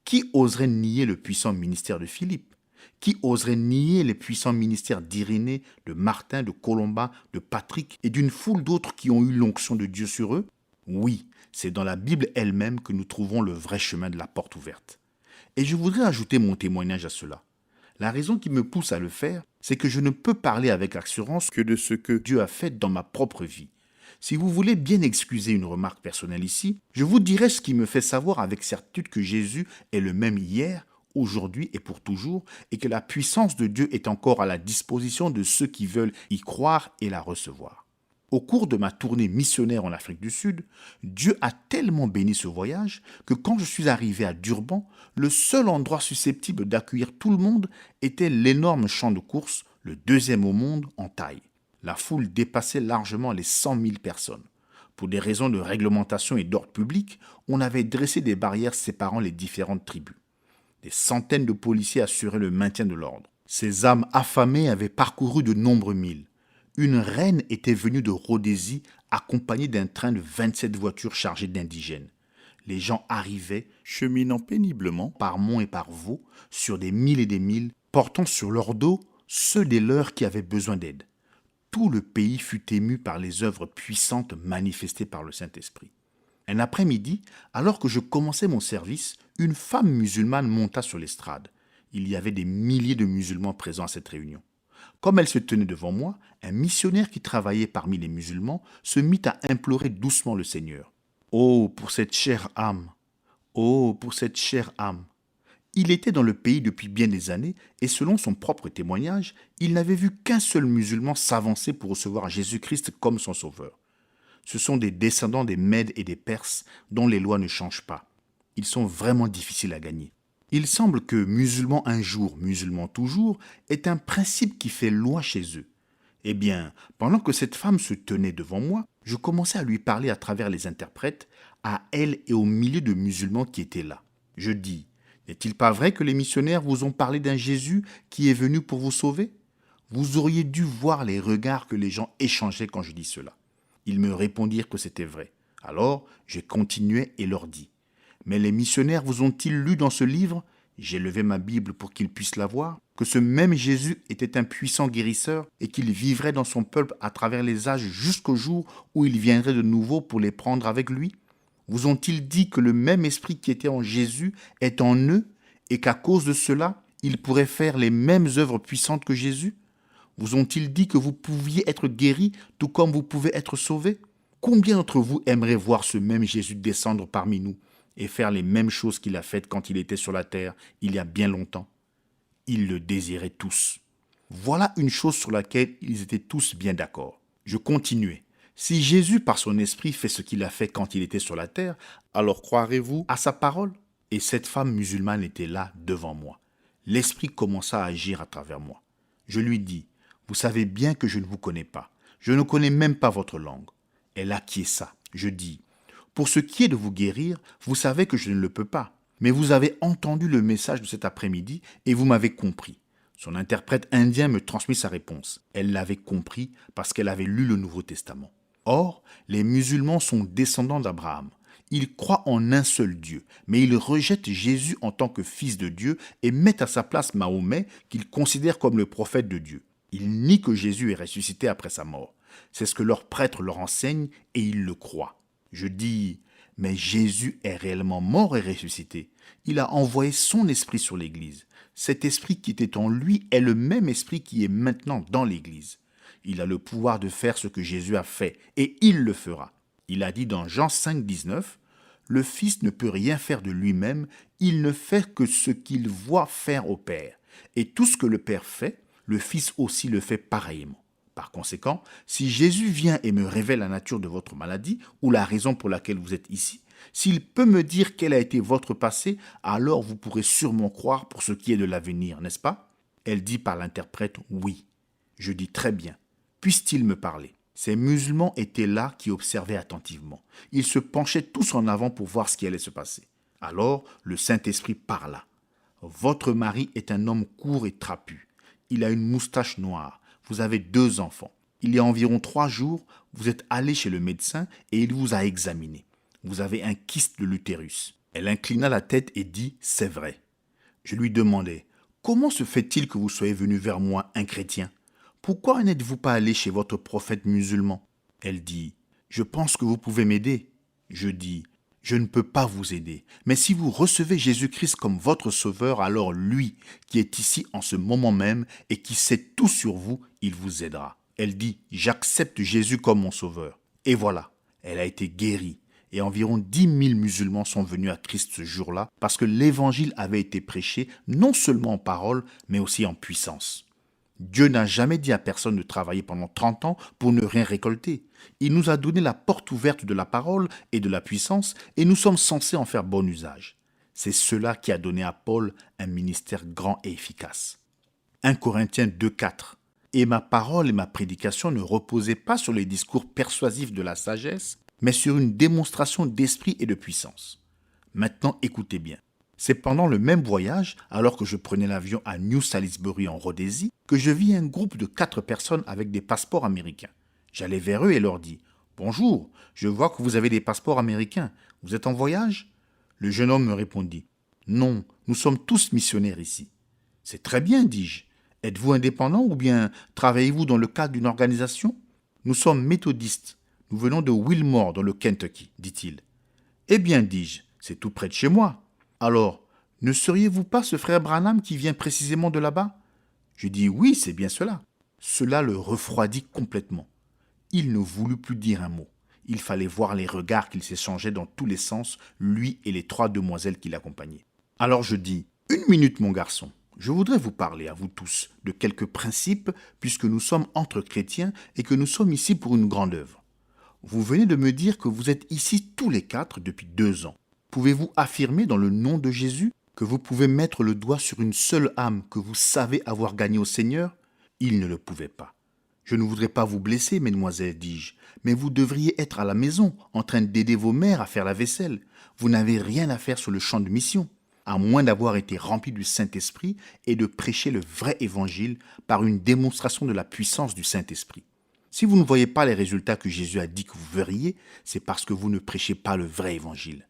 Qui oserait nier le puissant ministère de Philippe? Qui oserait nier les puissants ministères d'Irénée, de Martin, de Colomba, de Patrick et d'une foule d'autres qui ont eu l'onction de Dieu sur eux? Oui, c'est dans la Bible elle-même que nous trouvons le vrai chemin de la porte ouverte. Et je voudrais ajouter mon témoignage à cela. La raison qui me pousse à le faire, c'est que je ne peux parler avec assurance que de ce que Dieu a fait dans ma propre vie. Si vous voulez bien excuser une remarque personnelle ici, je vous dirai ce qui me fait savoir avec certitude que Jésus est le même hier, aujourd'hui et pour toujours, et que la puissance de Dieu est encore à la disposition de ceux qui veulent y croire et la recevoir. Au cours de ma tournée missionnaire en Afrique du Sud, Dieu a tellement béni ce voyage que quand je suis arrivé à Durban, le seul endroit susceptible d'accueillir tout le monde était l'énorme champ de course, le deuxième au monde en taille. La foule dépassait largement les 100 000 personnes. Pour des raisons de réglementation et d'ordre public, on avait dressé des barrières séparant les différentes tribus. Des centaines de policiers assuraient le maintien de l'ordre. Ces âmes affamées avaient parcouru de nombreux milles. Une reine était venue de Rhodésie accompagnée d'un train de 27 voitures chargées d'indigènes. Les gens arrivaient, cheminant péniblement par monts et par vaux, sur des milles et des milles, portant sur leur dos ceux des leurs qui avaient besoin d'aide. Tout le pays fut ému par les œuvres puissantes manifestées par le Saint-Esprit. Un après-midi, alors que je commençais mon service, une femme musulmane monta sur l'estrade. Il y avait des milliers de musulmans présents à cette réunion. Comme elle se tenait devant moi, un missionnaire qui travaillait parmi les musulmans se mit à implorer doucement le Seigneur. « Oh, pour cette chère âme! Oh, pour cette chère âme !» Il était dans le pays depuis bien des années et selon son propre témoignage, il n'avait vu qu'un seul musulman s'avancer pour recevoir Jésus-Christ comme son sauveur. Ce sont des descendants des Mèdes et des Perses dont les lois ne changent pas. Ils sont vraiment difficiles à gagner. Il semble que musulman un jour, musulman toujours est un principe qui fait loi chez eux. Eh bien, pendant que cette femme se tenait devant moi, je commençais à lui parler à travers les interprètes, à elle et au milieu de musulmans qui étaient là. Je dis, n'est-il pas vrai que les missionnaires vous ont parlé d'un Jésus qui est venu pour vous sauver? Vous auriez dû voir les regards que les gens échangeaient quand je dis cela. Ils me répondirent que c'était vrai. Alors, je continuai et leur dis, mais les missionnaires vous ont-ils lu dans ce livre? J'ai levé ma Bible pour qu'ils puissent la voir, que ce même Jésus était un puissant guérisseur et qu'il vivrait dans son peuple à travers les âges jusqu'au jour où il viendrait de nouveau pour les prendre avec lui? Vous ont-ils dit que le même esprit qui était en Jésus est en eux et qu'à cause de cela, ils pourraient faire les mêmes œuvres puissantes que Jésus? Vous ont-ils dit que vous pouviez être guéris tout comme vous pouvez être sauvés? Combien d'entre vous aimeraient voir ce même Jésus descendre parmi nous et faire les mêmes choses qu'il a faites quand il était sur la terre il y a bien longtemps? Ils le désiraient tous. Voilà une chose sur laquelle ils étaient tous bien d'accord. Je continuais. Si Jésus, par son esprit, fait ce qu'il a fait quand il était sur la terre, alors croirez-vous à sa parole? Et cette femme musulmane était là devant moi. L'esprit commença à agir à travers moi. Je lui dis, vous savez bien que je ne vous connais pas. Je ne connais même pas votre langue. Elle acquiesça. Je dis, pour ce qui est de vous guérir, vous savez que je ne le peux pas. Mais vous avez entendu le message de cet après-midi et vous m'avez compris. Son interprète indien me transmit sa réponse. Elle l'avait compris parce qu'elle avait lu le Nouveau Testament. Or, les musulmans sont descendants d'Abraham. Ils croient en un seul Dieu, mais ils rejettent Jésus en tant que fils de Dieu et mettent à sa place Mahomet, qu'ils considèrent comme le prophète de Dieu. Ils nient que Jésus est ressuscité après sa mort. C'est ce que leurs prêtres leur enseignent et ils le croient. Je dis, mais Jésus est réellement mort et ressuscité. Il a envoyé son esprit sur l'Église. Cet esprit qui était en lui est le même esprit qui est maintenant dans l'Église. Il a le pouvoir de faire ce que Jésus a fait, et il le fera. Il a dit dans Jean 5, 19, « Le Fils ne peut rien faire de lui-même, il ne fait que ce qu'il voit faire au Père. Et tout ce que le Père fait, le Fils aussi le fait pareillement. » Par conséquent, si Jésus vient et me révèle la nature de votre maladie ou la raison pour laquelle vous êtes ici, s'il peut me dire quel a été votre passé, alors vous pourrez sûrement croire pour ce qui est de l'avenir, n'est-ce pas? Elle dit par l'interprète « oui ». Je dis « très bien, puisse-t-il me parler ?» Ces musulmans étaient là qui observaient attentivement. Ils se penchaient tous en avant pour voir ce qui allait se passer. Alors le Saint-Esprit parla. « Votre mari est un homme court et trapu. Il a une moustache noire. Vous avez 2 enfants. Il y a environ 3 jours, vous êtes allé chez le médecin et il vous a examiné. Vous avez un kyste de l'utérus. » Elle inclina la tête et dit « c'est vrai ». Je lui demandai « Comment se fait-il que vous soyez venu vers moi, un chrétien? Pourquoi n'êtes-vous pas allé chez votre prophète musulman ?» Elle dit « Je pense que vous pouvez m'aider. » Je dis « Je ne peux pas vous aider, mais si vous recevez Jésus-Christ comme votre sauveur, alors lui, qui est ici en ce moment même et qui sait tout sur vous, il vous aidera. » Elle dit « J'accepte Jésus comme mon sauveur. » Et voilà, elle a été guérie. Et environ 10 000 musulmans sont venus à Christ ce jour-là parce que l'évangile avait été prêché non seulement en parole, mais aussi en puissance. Dieu n'a jamais dit à personne de travailler pendant 30 ans pour ne rien récolter. Il nous a donné la porte ouverte de la parole et de la puissance et nous sommes censés en faire bon usage. C'est cela qui a donné à Paul un ministère grand et efficace. 1 Corinthiens 2,4 « Et ma parole et ma prédication ne reposaient pas sur les discours persuasifs de la sagesse, mais sur une démonstration d'esprit et de puissance. » Maintenant, écoutez bien. C'est pendant le même voyage, alors que je prenais l'avion à New Salisbury en Rhodésie, que je vis un groupe de 4 personnes avec des passeports américains. J'allai vers eux et leur dis « Bonjour, je vois que vous avez des passeports américains. Vous êtes en voyage ?» Le jeune homme me répondit « Non, nous sommes tous missionnaires ici. »« C'est très bien, dis-je. Êtes-vous indépendant ou bien travaillez-vous dans le cadre d'une organisation ?»« Nous sommes méthodistes. Nous venons de Wilmore, dans le Kentucky, dit-il. »« Eh bien, dis-je, c'est tout près de chez moi. » Alors, ne seriez-vous pas ce frère Branham qui vient précisément de là-bas? Je dis oui, c'est bien cela. Cela le refroidit complètement. Il ne voulut plus dire un mot. Il fallait voir les regards qu'il s'échangeait dans tous les sens, lui et les 3 demoiselles qui l'accompagnaient. Alors je dis, 1 minute mon garçon, je voudrais vous parler à vous tous de quelques principes puisque nous sommes entre chrétiens et que nous sommes ici pour une grande œuvre. Vous venez de me dire que vous êtes ici tous les 4 depuis 2 ans. Pouvez-vous affirmer dans le nom de Jésus que vous pouvez mettre le doigt sur une seule âme que vous savez avoir gagnée au Seigneur? Il ne le pouvait pas. Je ne voudrais pas vous blesser, mesdemoiselles, dis-je, mais vous devriez être à la maison, en train d'aider vos mères à faire la vaisselle. Vous n'avez rien à faire sur le champ de mission, à moins d'avoir été rempli du Saint-Esprit et de prêcher le vrai évangile par une démonstration de la puissance du Saint-Esprit. Si vous ne voyez pas les résultats que Jésus a dit que vous verriez, c'est parce que vous ne prêchez pas le vrai évangile.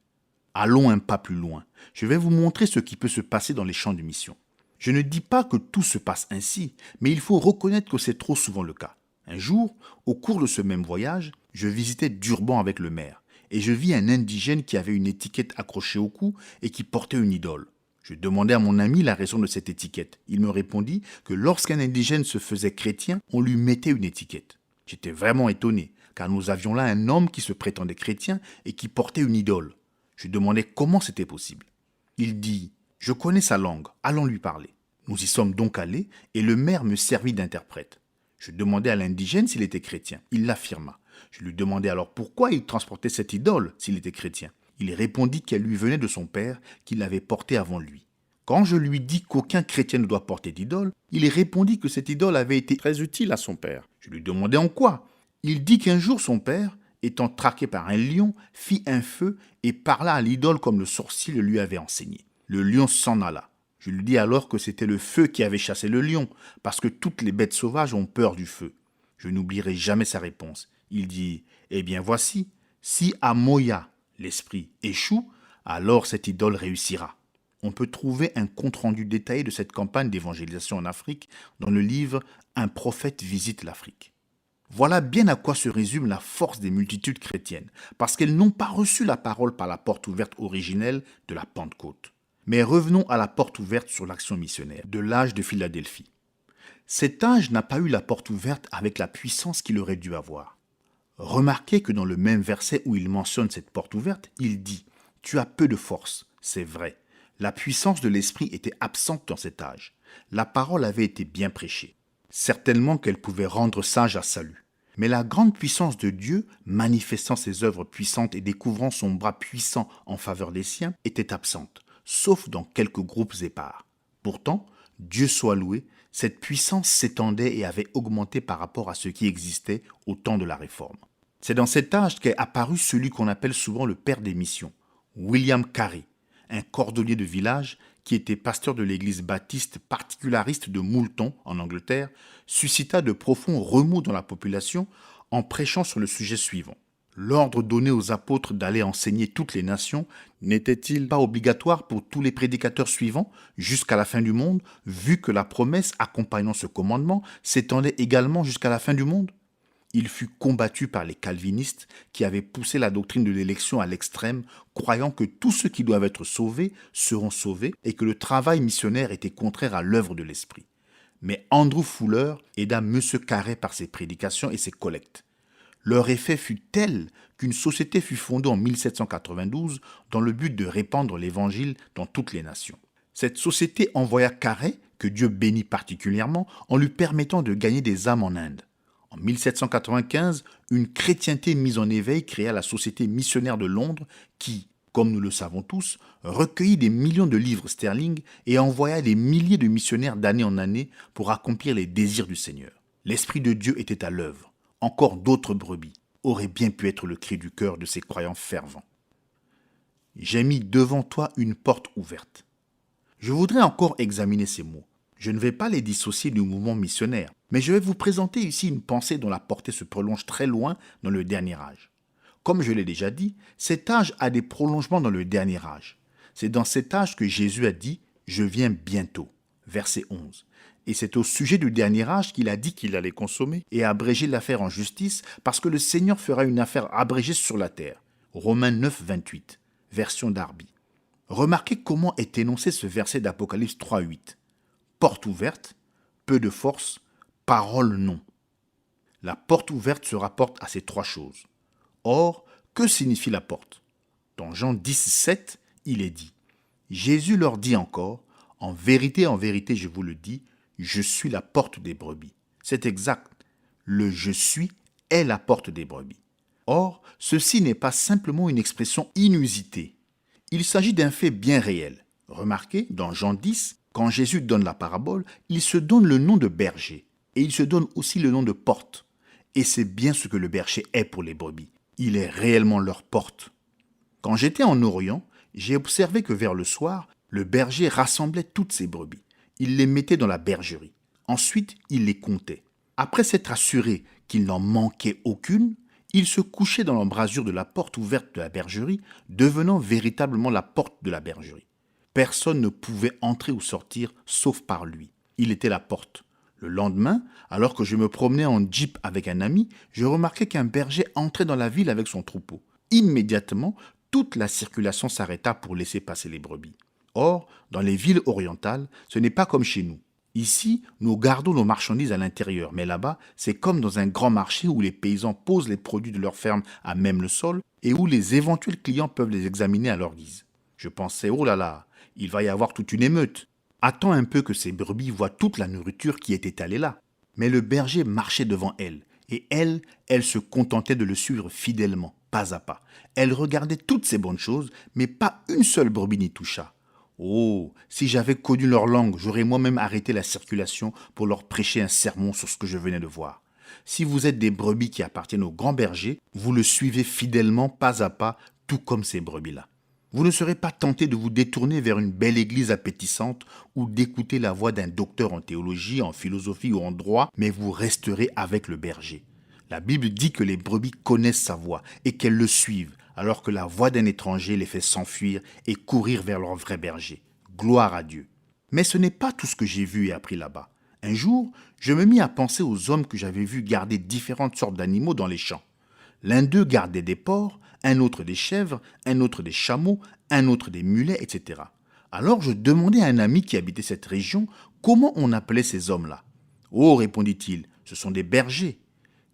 Allons un pas plus loin. Je vais vous montrer ce qui peut se passer dans les champs de mission. Je ne dis pas que tout se passe ainsi, mais il faut reconnaître que c'est trop souvent le cas. Un jour, au cours de ce même voyage, je visitais Durban avec le maire, et je vis un indigène qui avait une étiquette accrochée au cou et qui portait une idole. Je demandai à mon ami la raison de cette étiquette. Il me répondit que lorsqu'un indigène se faisait chrétien, on lui mettait une étiquette. J'étais vraiment étonné, car nous avions là un homme qui se prétendait chrétien et qui portait une idole. Je demandai comment c'était possible. Il dit « Je connais sa langue, allons lui parler. » Nous y sommes donc allés et le maire me servit d'interprète. Je demandai à l'indigène s'il était chrétien. Il l'affirma. Je lui demandai alors pourquoi il transportait cette idole s'il était chrétien. Il répondit qu'elle lui venait de son père, qu'il l'avait portée avant lui. Quand je lui dis qu'aucun chrétien ne doit porter d'idole, il répondit que cette idole avait été très utile à son père. Je lui demandai en quoi. Il dit qu'un jour son père, étant traqué par un lion, fit un feu et parla à l'idole comme le sorcier le lui avait enseigné. Le lion s'en alla. Je lui dis alors que c'était le feu qui avait chassé le lion, parce que toutes les bêtes sauvages ont peur du feu. Je n'oublierai jamais sa réponse. Il dit « Eh bien voici, si à Moya l'esprit échoue, alors cette idole réussira. » On peut trouver un compte-rendu détaillé de cette campagne d'évangélisation en Afrique dans le livre « Un prophète visite l'Afrique ». Voilà bien à quoi se résume la force des multitudes chrétiennes, parce qu'elles n'ont pas reçu la parole par la porte ouverte originelle de la Pentecôte. Mais revenons à la porte ouverte sur l'action missionnaire de l'âge de Philadelphie. Cet âge n'a pas eu la porte ouverte avec la puissance qu'il aurait dû avoir. Remarquez que dans le même verset où il mentionne cette porte ouverte, il dit « Tu as peu de force ». C'est vrai. La puissance de l'esprit était absente dans cet âge. La parole avait été bien prêchée. Certainement qu'elle pouvait rendre sage à salut. Mais la grande puissance de Dieu, manifestant ses œuvres puissantes et découvrant son bras puissant en faveur des siens, était absente, sauf dans quelques groupes épars. Pourtant, Dieu soit loué, cette puissance s'étendait et avait augmenté par rapport à ce qui existait au temps de la Réforme. C'est dans cet âge qu'est apparu celui qu'on appelle souvent le père des missions, William Carey, un cordonnier de village qui était pasteur de l'église baptiste particulariste de Moulton, en Angleterre, suscita de profonds remous dans la population en prêchant sur le sujet suivant. L'ordre donné aux apôtres d'aller enseigner toutes les nations n'était-il pas obligatoire pour tous les prédicateurs suivants jusqu'à la fin du monde, vu que la promesse accompagnant ce commandement s'étendait également jusqu'à la fin du monde? Il fut combattu par les calvinistes qui avaient poussé la doctrine de l'élection à l'extrême, croyant que tous ceux qui doivent être sauvés seront sauvés et que le travail missionnaire était contraire à l'œuvre de l'esprit. Mais Andrew Fuller aida M. Carey par ses prédications et ses collectes. Leur effet fut tel qu'une société fut fondée en 1792 dans le but de répandre l'évangile dans toutes les nations. Cette société envoya Carey, que Dieu bénit particulièrement, en lui permettant de gagner des âmes en Inde. En 1795, une chrétienté mise en éveil créa la Société missionnaire de Londres qui, comme nous le savons tous, recueillit des millions de livres sterling et envoya des milliers de missionnaires d'année en année pour accomplir les désirs du Seigneur. L'Esprit de Dieu était à l'œuvre. Encore d'autres brebis auraient bien pu être le cri du cœur de ces croyants fervents. J'ai mis devant toi une porte ouverte. Je voudrais encore examiner ces mots. Je ne vais pas les dissocier du mouvement missionnaire, mais je vais vous présenter ici une pensée dont la portée se prolonge très loin dans le dernier âge. Comme je l'ai déjà dit, cet âge a des prolongements dans le dernier âge. C'est dans cet âge que Jésus a dit « Je viens bientôt », verset 11. Et c'est au sujet du dernier âge qu'il a dit qu'il allait consommer et abréger l'affaire en justice parce que le Seigneur fera une affaire abrégée sur la terre. Romains 9, 28, version Darby. Remarquez comment est énoncé ce verset d'Apocalypse 3, 8. Porte ouverte, peu de force, parole non. La porte ouverte se rapporte à ces trois choses. Or, que signifie la porte? Dans Jean 10, 7, il est dit « Jésus leur dit encore, en vérité, je vous le dis, je suis la porte des brebis. » C'est exact. Le « je suis » est la porte des brebis. Or, ceci n'est pas simplement une expression inusitée. Il s'agit d'un fait bien réel. Remarquez, dans Jean 10, quand Jésus donne la parabole, il se donne le nom de berger et il se donne aussi le nom de porte. Et c'est bien ce que le berger est pour les brebis. Il est réellement leur porte. Quand j'étais en Orient, j'ai observé que vers le soir, le berger rassemblait toutes ses brebis. Il les mettait dans la bergerie. Ensuite, il les comptait. Après s'être assuré qu'il n'en manquait aucune, il se couchait dans l'embrasure de la porte ouverte de la bergerie, devenant véritablement la porte de la bergerie. Personne ne pouvait entrer ou sortir sauf par lui. Il était la porte. Le lendemain, alors que je me promenais en jeep avec un ami, je remarquai qu'un berger entrait dans la ville avec son troupeau. Immédiatement, toute la circulation s'arrêta pour laisser passer les brebis. Or, dans les villes orientales, ce n'est pas comme chez nous. Ici, nous gardons nos marchandises à l'intérieur, mais là-bas, c'est comme dans un grand marché où les paysans posent les produits de leur ferme à même le sol et où les éventuels clients peuvent les examiner à leur guise. Je pensais, oh là là, il va y avoir toute une émeute. Attends un peu que ces brebis voient toute la nourriture qui est étalée là. Mais le berger marchait devant elle, et elle se contentait de le suivre fidèlement, pas à pas. Elle regardait toutes ces bonnes choses, mais pas une seule brebis n'y toucha. Oh, si j'avais connu leur langue, j'aurais moi-même arrêté la circulation pour leur prêcher un sermon sur ce que je venais de voir. Si vous êtes des brebis qui appartiennent au grand berger, vous le suivez fidèlement, pas à pas, tout comme ces brebis-là. Vous ne serez pas tenté de vous détourner vers une belle église appétissante ou d'écouter la voix d'un docteur en théologie, en philosophie ou en droit, mais vous resterez avec le berger. La Bible dit que les brebis connaissent sa voix et qu'elles le suivent, alors que la voix d'un étranger les fait s'enfuir et courir vers leur vrai berger. Gloire à Dieu. Mais ce n'est pas tout ce que j'ai vu et appris là-bas. Un jour, je me mis à penser aux hommes que j'avais vus garder différentes sortes d'animaux dans les champs. L'un d'eux gardait des porcs, un autre des chèvres, un autre des chameaux, un autre des mulets, etc. Alors je demandai à un ami qui habitait cette région comment on appelait ces hommes-là. Oh, répondit-il, ce sont des bergers.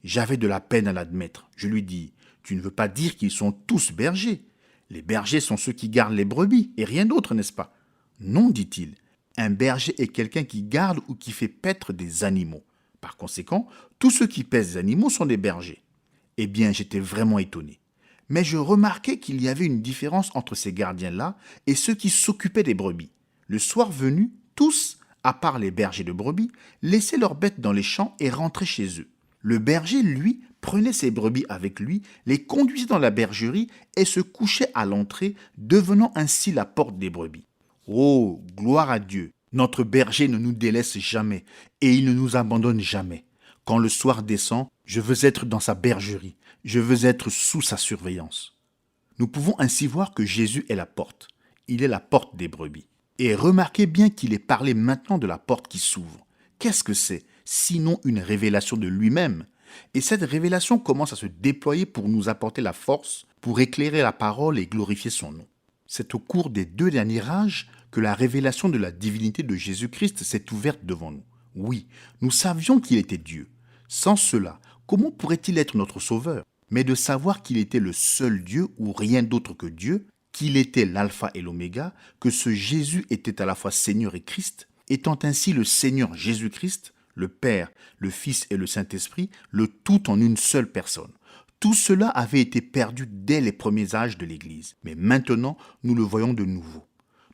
J'avais de la peine à l'admettre. Je lui dis, tu ne veux pas dire qu'ils sont tous bergers. Les bergers sont ceux qui gardent les brebis et rien d'autre, n'est-ce pas? Non, dit-il. Un berger est quelqu'un qui garde ou qui fait paître des animaux. Par conséquent, tous ceux qui paissent des animaux sont des bergers. Eh bien, j'étais vraiment étonné. Mais je remarquai qu'il y avait une différence entre ces gardiens-là et ceux qui s'occupaient des brebis. Le soir venu, tous, à part les bergers de brebis, laissaient leurs bêtes dans les champs et rentraient chez eux. Le berger, lui, prenait ses brebis avec lui, les conduisait dans la bergerie et se couchait à l'entrée, devenant ainsi la porte des brebis. Oh, gloire à Dieu! Notre berger ne nous délaisse jamais et il ne nous abandonne jamais. Quand le soir descend, je veux être dans sa bergerie, je veux être sous sa surveillance. Nous pouvons ainsi voir que Jésus est la porte. Il est la porte des brebis. Et remarquez bien qu'il est parlé maintenant de la porte qui s'ouvre. Qu'est-ce que c'est, sinon une révélation de lui-même? Et cette révélation commence à se déployer pour nous apporter la force, pour éclairer la parole et glorifier son nom. C'est au cours des 2 derniers âges que la révélation de la divinité de Jésus-Christ s'est ouverte devant nous. Oui, nous savions qu'il était Dieu. Sans cela, comment pourrait-il être notre sauveur? Mais de savoir qu'il était le seul Dieu ou rien d'autre que Dieu, qu'il était l'alpha et l'oméga, que ce Jésus était à la fois Seigneur et Christ, étant ainsi le Seigneur Jésus-Christ, le Père, le Fils et le Saint-Esprit, le tout en une seule personne. Tout cela avait été perdu dès les premiers âges de l'Église, mais maintenant nous le voyons de nouveau.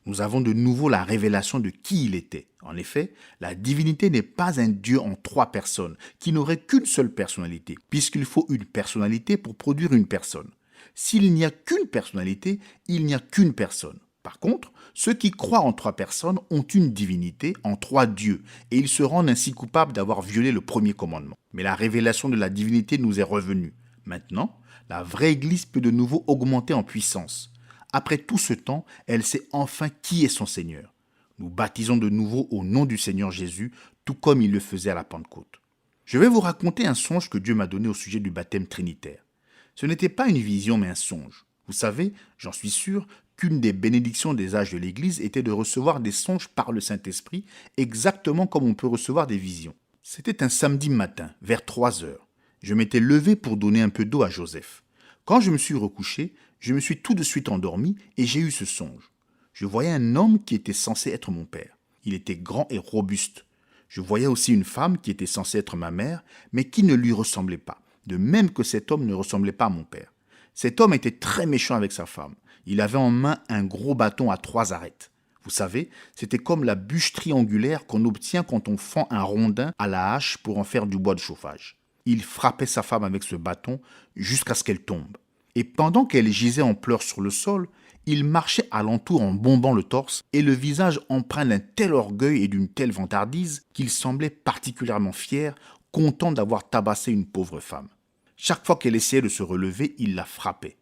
Nous avons de nouveau la révélation de qui il était. En effet, la divinité n'est pas un Dieu en 3 personnes, qui n'aurait qu'une seule personnalité, puisqu'il faut une personnalité pour produire une personne. S'il n'y a qu'une personnalité, il n'y a qu'une personne. Par contre, ceux qui croient en 3 personnes ont une divinité en 3 dieux, et ils se rendent ainsi coupables d'avoir violé le premier commandement. Mais la révélation de la divinité nous est revenue. Maintenant, la vraie Église peut de nouveau augmenter en puissance. Après tout ce temps, elle sait enfin qui est son Seigneur. Nous baptisons de nouveau au nom du Seigneur Jésus, tout comme il le faisait à la Pentecôte. Je vais vous raconter un songe que Dieu m'a donné au sujet du baptême trinitaire. Ce n'était pas une vision, mais un songe. Vous savez, j'en suis sûr, qu'une des bénédictions des âges de l'Église était de recevoir des songes par le Saint-Esprit, exactement comme on peut recevoir des visions. C'était un samedi matin, vers 3 heures. Je m'étais levé pour donner un peu d'eau à Joseph. Quand je me suis recouché, je me suis tout de suite endormi et j'ai eu ce songe. Je voyais un homme qui était censé être mon père. Il était grand et robuste. Je voyais aussi une femme qui était censée être ma mère, mais qui ne lui ressemblait pas, de même que cet homme ne ressemblait pas à mon père. Cet homme était très méchant avec sa femme. Il avait en main un gros bâton à 3 arêtes. Vous savez, c'était comme la bûche triangulaire qu'on obtient quand on fend un rondin à la hache pour en faire du bois de chauffage. Il frappait sa femme avec ce bâton jusqu'à ce qu'elle tombe. Et pendant qu'elle gisait en pleurs sur le sol, il marchait alentour en bombant le torse et le visage empreint d'un tel orgueil et d'une telle vantardise qu'il semblait particulièrement fier, content d'avoir tabassé une pauvre femme. Chaque fois qu'elle essayait de se relever, il la frappait.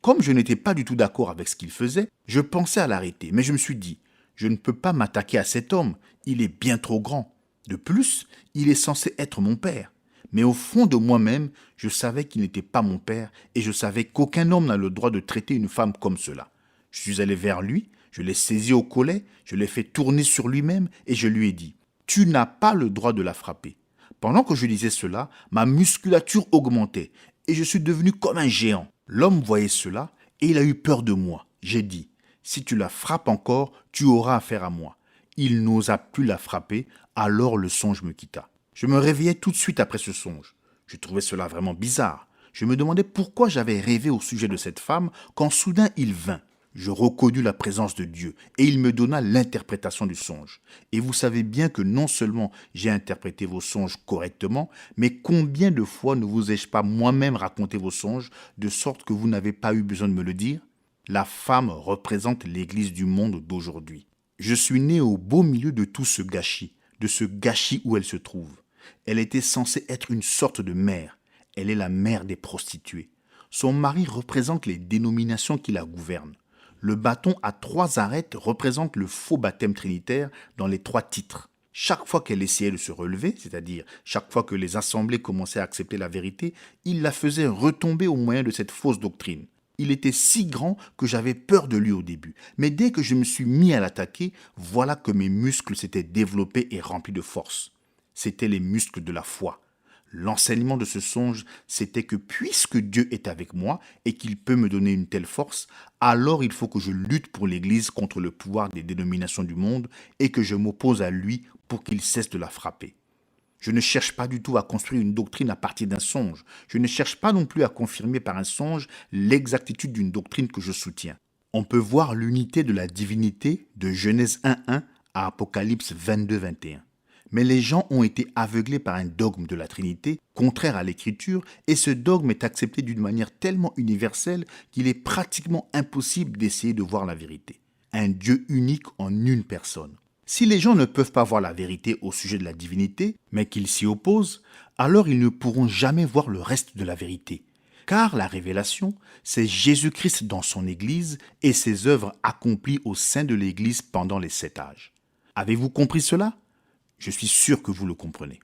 Comme je n'étais pas du tout d'accord avec ce qu'il faisait, je pensais à l'arrêter, mais je me suis dit, je ne peux pas m'attaquer à cet homme, il est bien trop grand. De plus, il est censé être mon père. Mais au fond de moi-même, je savais qu'il n'était pas mon père et je savais qu'aucun homme n'a le droit de traiter une femme comme cela. Je suis allé vers lui, je l'ai saisi au collet, je l'ai fait tourner sur lui-même et je lui ai dit « Tu n'as pas le droit de la frapper ». Pendant que je disais cela, ma musculature augmentait et je suis devenu comme un géant. L'homme voyait cela et il a eu peur de moi. J'ai dit « Si tu la frappes encore, tu auras affaire à moi ». Il n'osa plus la frapper, alors le songe me quitta. Je me réveillai tout de suite après ce songe. Je trouvais cela vraiment bizarre. Je me demandais pourquoi j'avais rêvé au sujet de cette femme quand soudain il vint. Je reconnus la présence de Dieu et il me donna l'interprétation du songe. Et vous savez bien que non seulement j'ai interprété vos songes correctement, mais combien de fois ne vous ai-je pas moi-même raconté vos songes de sorte que vous n'avez pas eu besoin de me le dire? La femme représente l'Église du monde d'aujourd'hui. Je suis né au beau milieu de tout ce gâchis, de ce gâchis où elle se trouve. Elle était censée être une sorte de mère. Elle est la mère des prostituées. Son mari représente les dénominations qui la gouvernent. Le bâton à 3 arêtes représente le faux baptême trinitaire dans les 3 titres. Chaque fois qu'elle essayait de se relever, c'est-à-dire chaque fois que les assemblées commençaient à accepter la vérité, il la faisait retomber au moyen de cette fausse doctrine. Il était si grand que j'avais peur de lui au début. Mais dès que je me suis mis à l'attaquer, voilà que mes muscles s'étaient développés et remplis de force. C'étaient les muscles de la foi. L'enseignement de ce songe, c'était que puisque Dieu est avec moi et qu'il peut me donner une telle force, alors il faut que je lutte pour l'Église contre le pouvoir des dénominations du monde et que je m'oppose à lui pour qu'il cesse de la frapper. Je ne cherche pas du tout à construire une doctrine à partir d'un songe. Je ne cherche pas non plus à confirmer par un songe l'exactitude d'une doctrine que je soutiens. On peut voir l'unité de la divinité de Genèse 1.1 à Apocalypse 22.21. Mais les gens ont été aveuglés par un dogme de la Trinité, contraire à l'Écriture, et ce dogme est accepté d'une manière tellement universelle qu'il est pratiquement impossible d'essayer de voir la vérité. Un Dieu unique en une personne. Si les gens ne peuvent pas voir la vérité au sujet de la divinité, mais qu'ils s'y opposent, alors ils ne pourront jamais voir le reste de la vérité. Car la révélation, c'est Jésus-Christ dans son Église et ses œuvres accomplies au sein de l'Église pendant les 7 âges. Avez-vous compris cela ? Je suis sûr que vous le comprenez.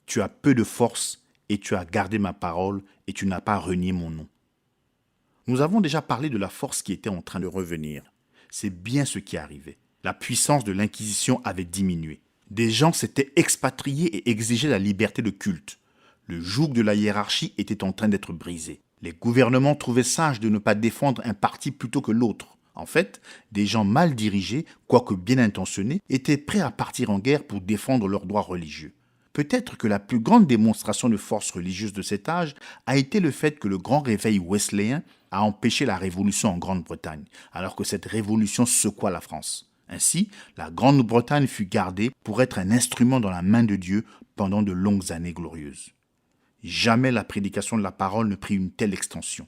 Tu as peu de force et tu as gardé ma parole et tu n'as pas renié mon nom. Nous avons déjà parlé de la force qui était en train de revenir. C'est bien ce qui arrivait. La puissance de l'Inquisition avait diminué. Des gens s'étaient expatriés et exigeaient la liberté de culte. Le joug de la hiérarchie était en train d'être brisé. Les gouvernements trouvaient sage de ne pas défendre un parti plutôt que l'autre. En fait, des gens mal dirigés, quoique bien intentionnés, étaient prêts à partir en guerre pour défendre leurs droits religieux. Peut-être que la plus grande démonstration de force religieuse de cet âge a été le fait que le grand réveil wesleyen a empêché la révolution en Grande-Bretagne, alors que cette révolution secoua la France. Ainsi, la Grande-Bretagne fut gardée pour être un instrument dans la main de Dieu pendant de longues années glorieuses. Jamais la prédication de la parole ne prit une telle extension.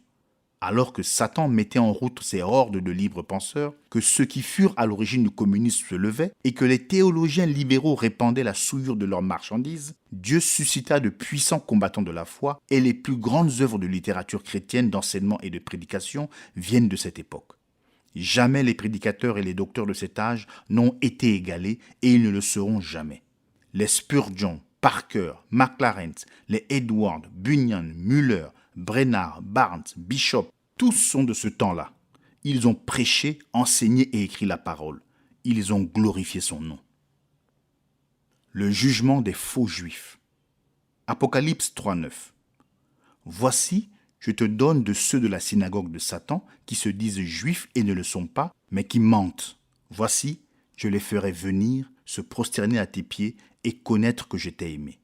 Alors que Satan mettait en route ses hordes de libres penseurs, que ceux qui furent à l'origine du communisme se levaient et que les théologiens libéraux répandaient la souillure de leurs marchandises, Dieu suscita de puissants combattants de la foi et les plus grandes œuvres de littérature chrétienne, d'enseignement et de prédication viennent de cette époque. Jamais les prédicateurs et les docteurs de cet âge n'ont été égalés et ils ne le seront jamais. Les Spurgeon, Parker, McLaren, les Edward, Bunyan, Muller, Brennard, Barnes, Bishop, tous sont de ce temps-là. Ils ont prêché, enseigné et écrit la parole. Ils ont glorifié son nom. Le jugement des faux juifs. Apocalypse 3.9. Voici, je te donne de ceux de la synagogue de Satan qui se disent juifs et ne le sont pas, mais qui mentent. Voici, je les ferai venir, se prosterner à tes pieds et connaître que je t'ai aimé.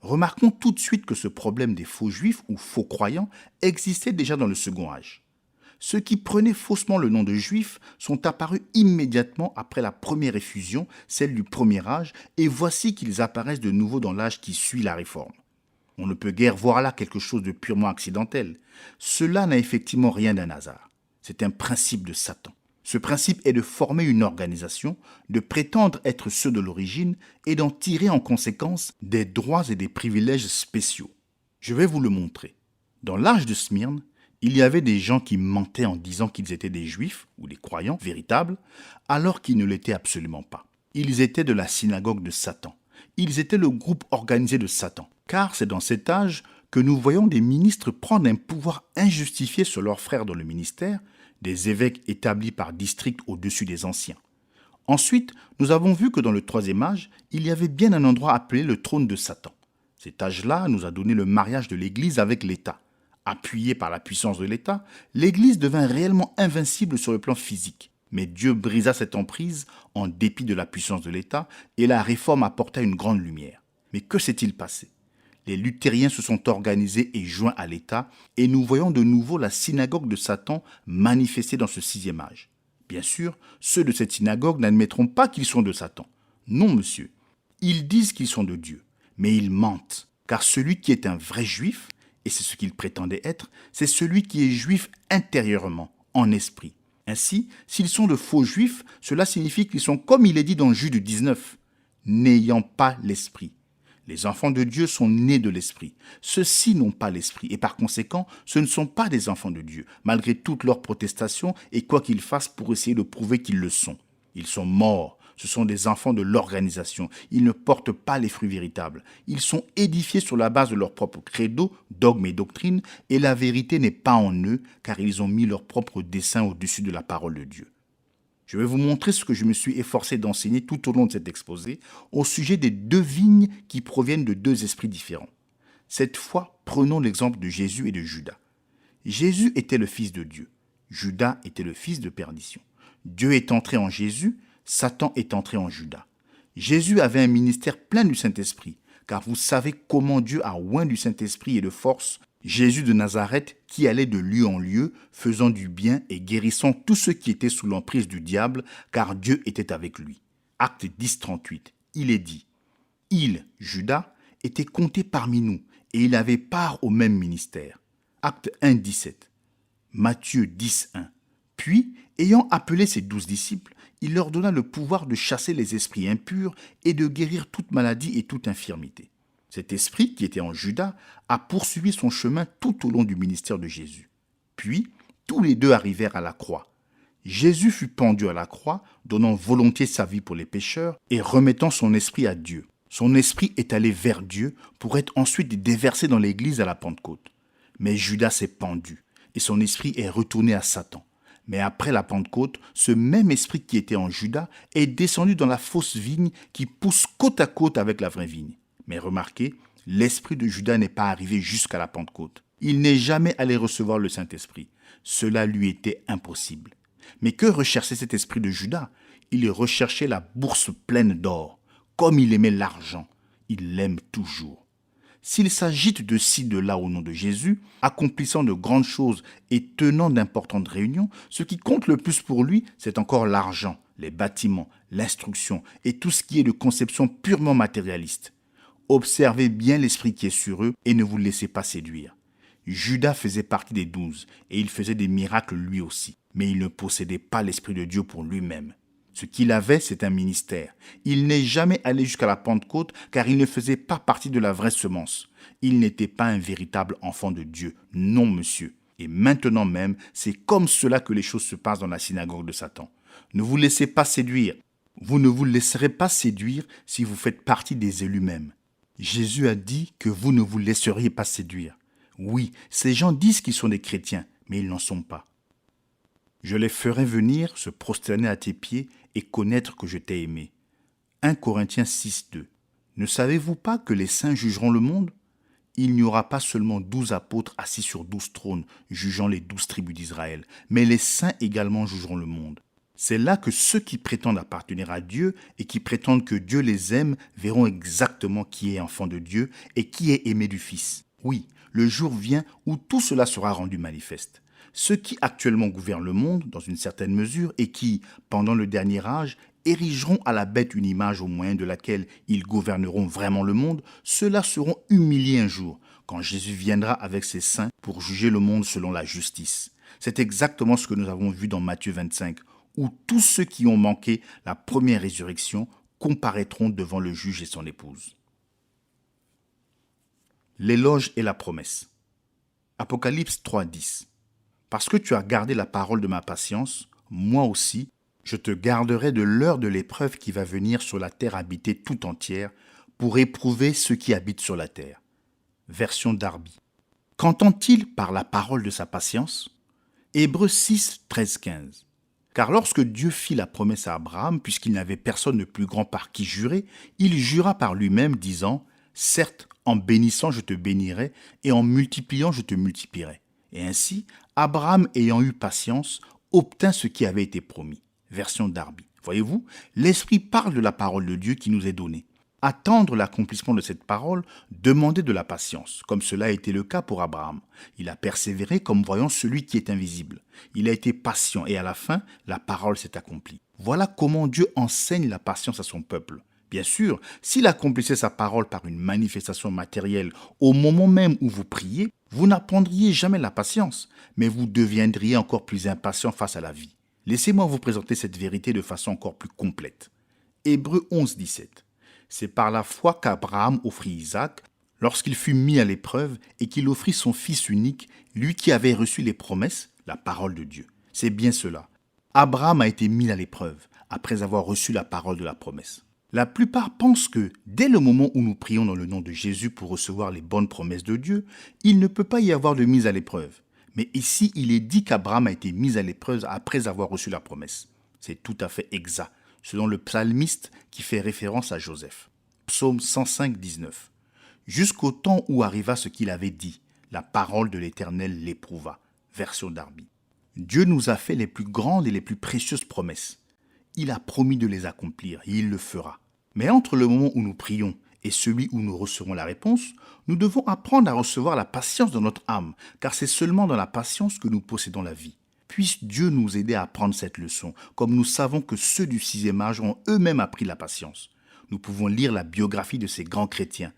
Remarquons tout de suite que ce problème des faux juifs ou faux croyants existait déjà dans le second âge. Ceux qui prenaient faussement le nom de juifs sont apparus immédiatement après la première effusion, celle du premier âge, et voici qu'ils apparaissent de nouveau dans l'âge qui suit la réforme. On ne peut guère voir là quelque chose de purement accidentel. Cela n'a effectivement rien d'un hasard. C'est un principe de Satan. Ce principe est de former une organisation, de prétendre être ceux de l'origine et d'en tirer en conséquence des droits et des privilèges spéciaux. Je vais vous le montrer. Dans l'âge de Smyrne, il y avait des gens qui mentaient en disant qu'ils étaient des juifs ou des croyants véritables, alors qu'ils ne l'étaient absolument pas. Ils étaient de la synagogue de Satan. Ils étaient le groupe organisé de Satan. Car c'est dans cet âge que nous voyons des ministres prendre un pouvoir injustifié sur leurs frères dans le ministère, des évêques établis par district au-dessus des anciens. Ensuite, nous avons vu que dans le troisième âge, il y avait bien un endroit appelé le trône de Satan. Cet âge-là nous a donné le mariage de l'Église avec l'État. Appuyée par la puissance de l'État, l'Église devint réellement invincible sur le plan physique. Mais Dieu brisa cette emprise en dépit de la puissance de l'État et la réforme apporta une grande lumière. Mais que s'est-il passé ? Les luthériens se sont organisés et joints à l'État, et nous voyons de nouveau la synagogue de Satan manifestée dans ce sixième âge. Bien sûr, ceux de cette synagogue n'admettront pas qu'ils sont de Satan. Non, monsieur. Ils disent qu'ils sont de Dieu, mais ils mentent, car celui qui est un vrai juif, et c'est ce qu'il prétendait être, c'est celui qui est juif intérieurement, en esprit. Ainsi, s'ils sont de faux juifs, cela signifie qu'ils sont comme il est dit dans Jude 19, n'ayant pas l'esprit. Les enfants de Dieu sont nés de l'esprit. Ceux-ci n'ont pas l'esprit et par conséquent, ce ne sont pas des enfants de Dieu, malgré toutes leurs protestations et quoi qu'ils fassent pour essayer de prouver qu'ils le sont. Ils sont morts, Ce sont des enfants de l'organisation. Ils ne portent pas les fruits véritables. Ils sont édifiés sur la base de leur propre credo, dogme et doctrine, et la vérité n'est pas en eux, car ils ont mis leur propre dessein au-dessus de la parole de Dieu. Je vais vous montrer ce que je me suis efforcé d'enseigner tout au long de cet exposé au sujet des deux vignes qui proviennent de deux esprits différents. Cette fois, prenons l'exemple de Jésus et de Judas. Jésus était le Fils de Dieu. Judas était le fils de perdition. Dieu est entré en Jésus, Satan est entré en Judas. Jésus avait un ministère plein du Saint-Esprit, car vous savez comment Dieu a oint du Saint-Esprit et de force Jésus de Nazareth qui allait de lieu en lieu, faisant du bien et guérissant tous ceux qui étaient sous l'emprise du diable, car Dieu était avec lui. Acte 10, 38. Il est dit, « Il, Judas, était compté parmi nous, et il avait part au même ministère. » Acte 1, 17. Matthieu 10, 1. Puis, ayant appelé ses 12 disciples, il leur donna le pouvoir de chasser les esprits impurs et de guérir toute maladie et toute infirmité. Cet esprit, qui était en Judas, a poursuivi son chemin tout au long du ministère de Jésus. Puis, tous les deux arrivèrent à la croix. Jésus fut pendu à la croix, donnant volontiers sa vie pour les pécheurs et remettant son esprit à Dieu. Son esprit est allé vers Dieu pour être ensuite déversé dans l'Église à la Pentecôte. Mais Judas s'est pendu et son esprit est retourné à Satan. Mais après la Pentecôte, ce même esprit qui était en Judas est descendu dans la fausse vigne qui pousse côte à côte avec la vraie vigne. Mais remarquez, l'esprit de Judas n'est pas arrivé jusqu'à la Pentecôte. Il n'est jamais allé recevoir le Saint-Esprit. Cela lui était impossible. Mais que recherchait cet esprit de Judas? Il recherchait la bourse pleine d'or. Comme il aimait l'argent, il l'aime toujours. S'il s'agite de ci, de là au nom de Jésus, accomplissant de grandes choses et tenant d'importantes réunions, ce qui compte le plus pour lui, c'est encore l'argent, les bâtiments, l'instruction et tout ce qui est de conception purement matérialiste. Observez bien l'esprit qui est sur eux et ne vous laissez pas séduire. Judas faisait partie des 12 et il faisait des miracles lui aussi, mais il ne possédait pas l'Esprit de Dieu pour lui-même. Ce qu'il avait, c'est un ministère. Il n'est jamais allé jusqu'à la Pentecôte car il ne faisait pas partie de la vraie semence. Il n'était pas un véritable enfant de Dieu. Non, monsieur. Et maintenant même, c'est comme cela que les choses se passent dans la synagogue de Satan. Ne vous laissez pas séduire. Vous ne vous laisserez pas séduire si vous faites partie des élus mêmes. Jésus a dit que vous ne vous laisseriez pas séduire. Oui, ces gens disent qu'ils sont des chrétiens, mais ils n'en sont pas. Je les ferai venir se prosterner à tes pieds et connaître que je t'ai aimé. 1 Corinthiens 6, 2. Ne savez-vous pas que les saints jugeront le monde? Il n'y aura pas seulement 12 apôtres assis sur 12 trônes, jugeant les 12 tribus d'Israël, mais les saints également jugeront le monde. C'est là que ceux qui prétendent appartenir à Dieu et qui prétendent que Dieu les aime verront exactement qui est enfant de Dieu et qui est aimé du Fils. Oui, le jour vient où tout cela sera rendu manifeste. Ceux qui actuellement gouvernent le monde, dans une certaine mesure, et qui, pendant le dernier âge, érigeront à la bête une image au moyen de laquelle ils gouverneront vraiment le monde, ceux-là seront humiliés un jour, quand Jésus viendra avec ses saints pour juger le monde selon la justice. C'est exactement ce que nous avons vu dans Matthieu 25, où tous ceux qui ont manqué la première résurrection comparaîtront devant le juge et son épouse. L'éloge et la promesse. Apocalypse 3:10. Parce que tu as gardé la parole de ma patience, moi aussi, je te garderai de l'heure de l'épreuve qui va venir sur la terre habitée tout entière pour éprouver ceux qui habitent sur la terre. Version Darby. Qu'entend-il par la parole de sa patience? Hébreux 6, 13, 15. Car lorsque Dieu fit la promesse à Abraham, puisqu'il n'avait personne de plus grand par qui jurer, il jura par lui-même, disant « Certes, en bénissant je te bénirai, et en multipliant je te multiplierai. » Et ainsi, Abraham, ayant eu patience, obtint ce qui avait été promis. Version Darby. Voyez-vous, l'Esprit parle de la parole de Dieu qui nous est donnée. Attendre l'accomplissement de cette parole demandait de la patience, comme cela a été le cas pour Abraham. Il a persévéré comme voyant celui qui est invisible. Il a été patient et à la fin, la parole s'est accomplie. Voilà comment Dieu enseigne la patience à son peuple. Bien sûr, s'il accomplissait sa parole par une manifestation matérielle au moment même où vous priez, vous n'apprendriez jamais la patience, mais vous deviendriez encore plus impatient face à la vie. Laissez-moi vous présenter cette vérité de façon encore plus complète. Hébreux 11, 17. C'est par la foi qu'Abraham offrit Isaac lorsqu'il fut mis à l'épreuve et qu'il offrit son fils unique, lui qui avait reçu les promesses, la parole de Dieu. C'est bien cela. Abraham a été mis à l'épreuve. après avoir reçu la parole de la promesse. La plupart pensent que, dès le moment où nous prions dans le nom de Jésus pour recevoir les bonnes promesses de Dieu, il ne peut pas y avoir de mise à l'épreuve. Mais ici, il est dit qu'Abraham a été mis à l'épreuve après avoir reçu la promesse. C'est tout à fait exact, selon le psalmiste qui fait référence à Joseph. Psaume 105, 19. Jusqu'au temps où arriva ce qu'il avait dit, la parole de l'Éternel l'éprouva. Version Darby. Dieu nous a fait les plus grandes et les plus précieuses promesses. Il a promis de les accomplir et il le fera. Mais entre le moment où nous prions et celui où nous recevons la réponse, nous devons apprendre à recevoir la patience dans notre âme, car c'est seulement dans la patience que nous possédons la vie. Puisse Dieu nous aider à apprendre cette leçon, comme nous savons que ceux du 6e âge ont eux-mêmes appris la patience. Nous pouvons lire la biographie de ces grands chrétiens.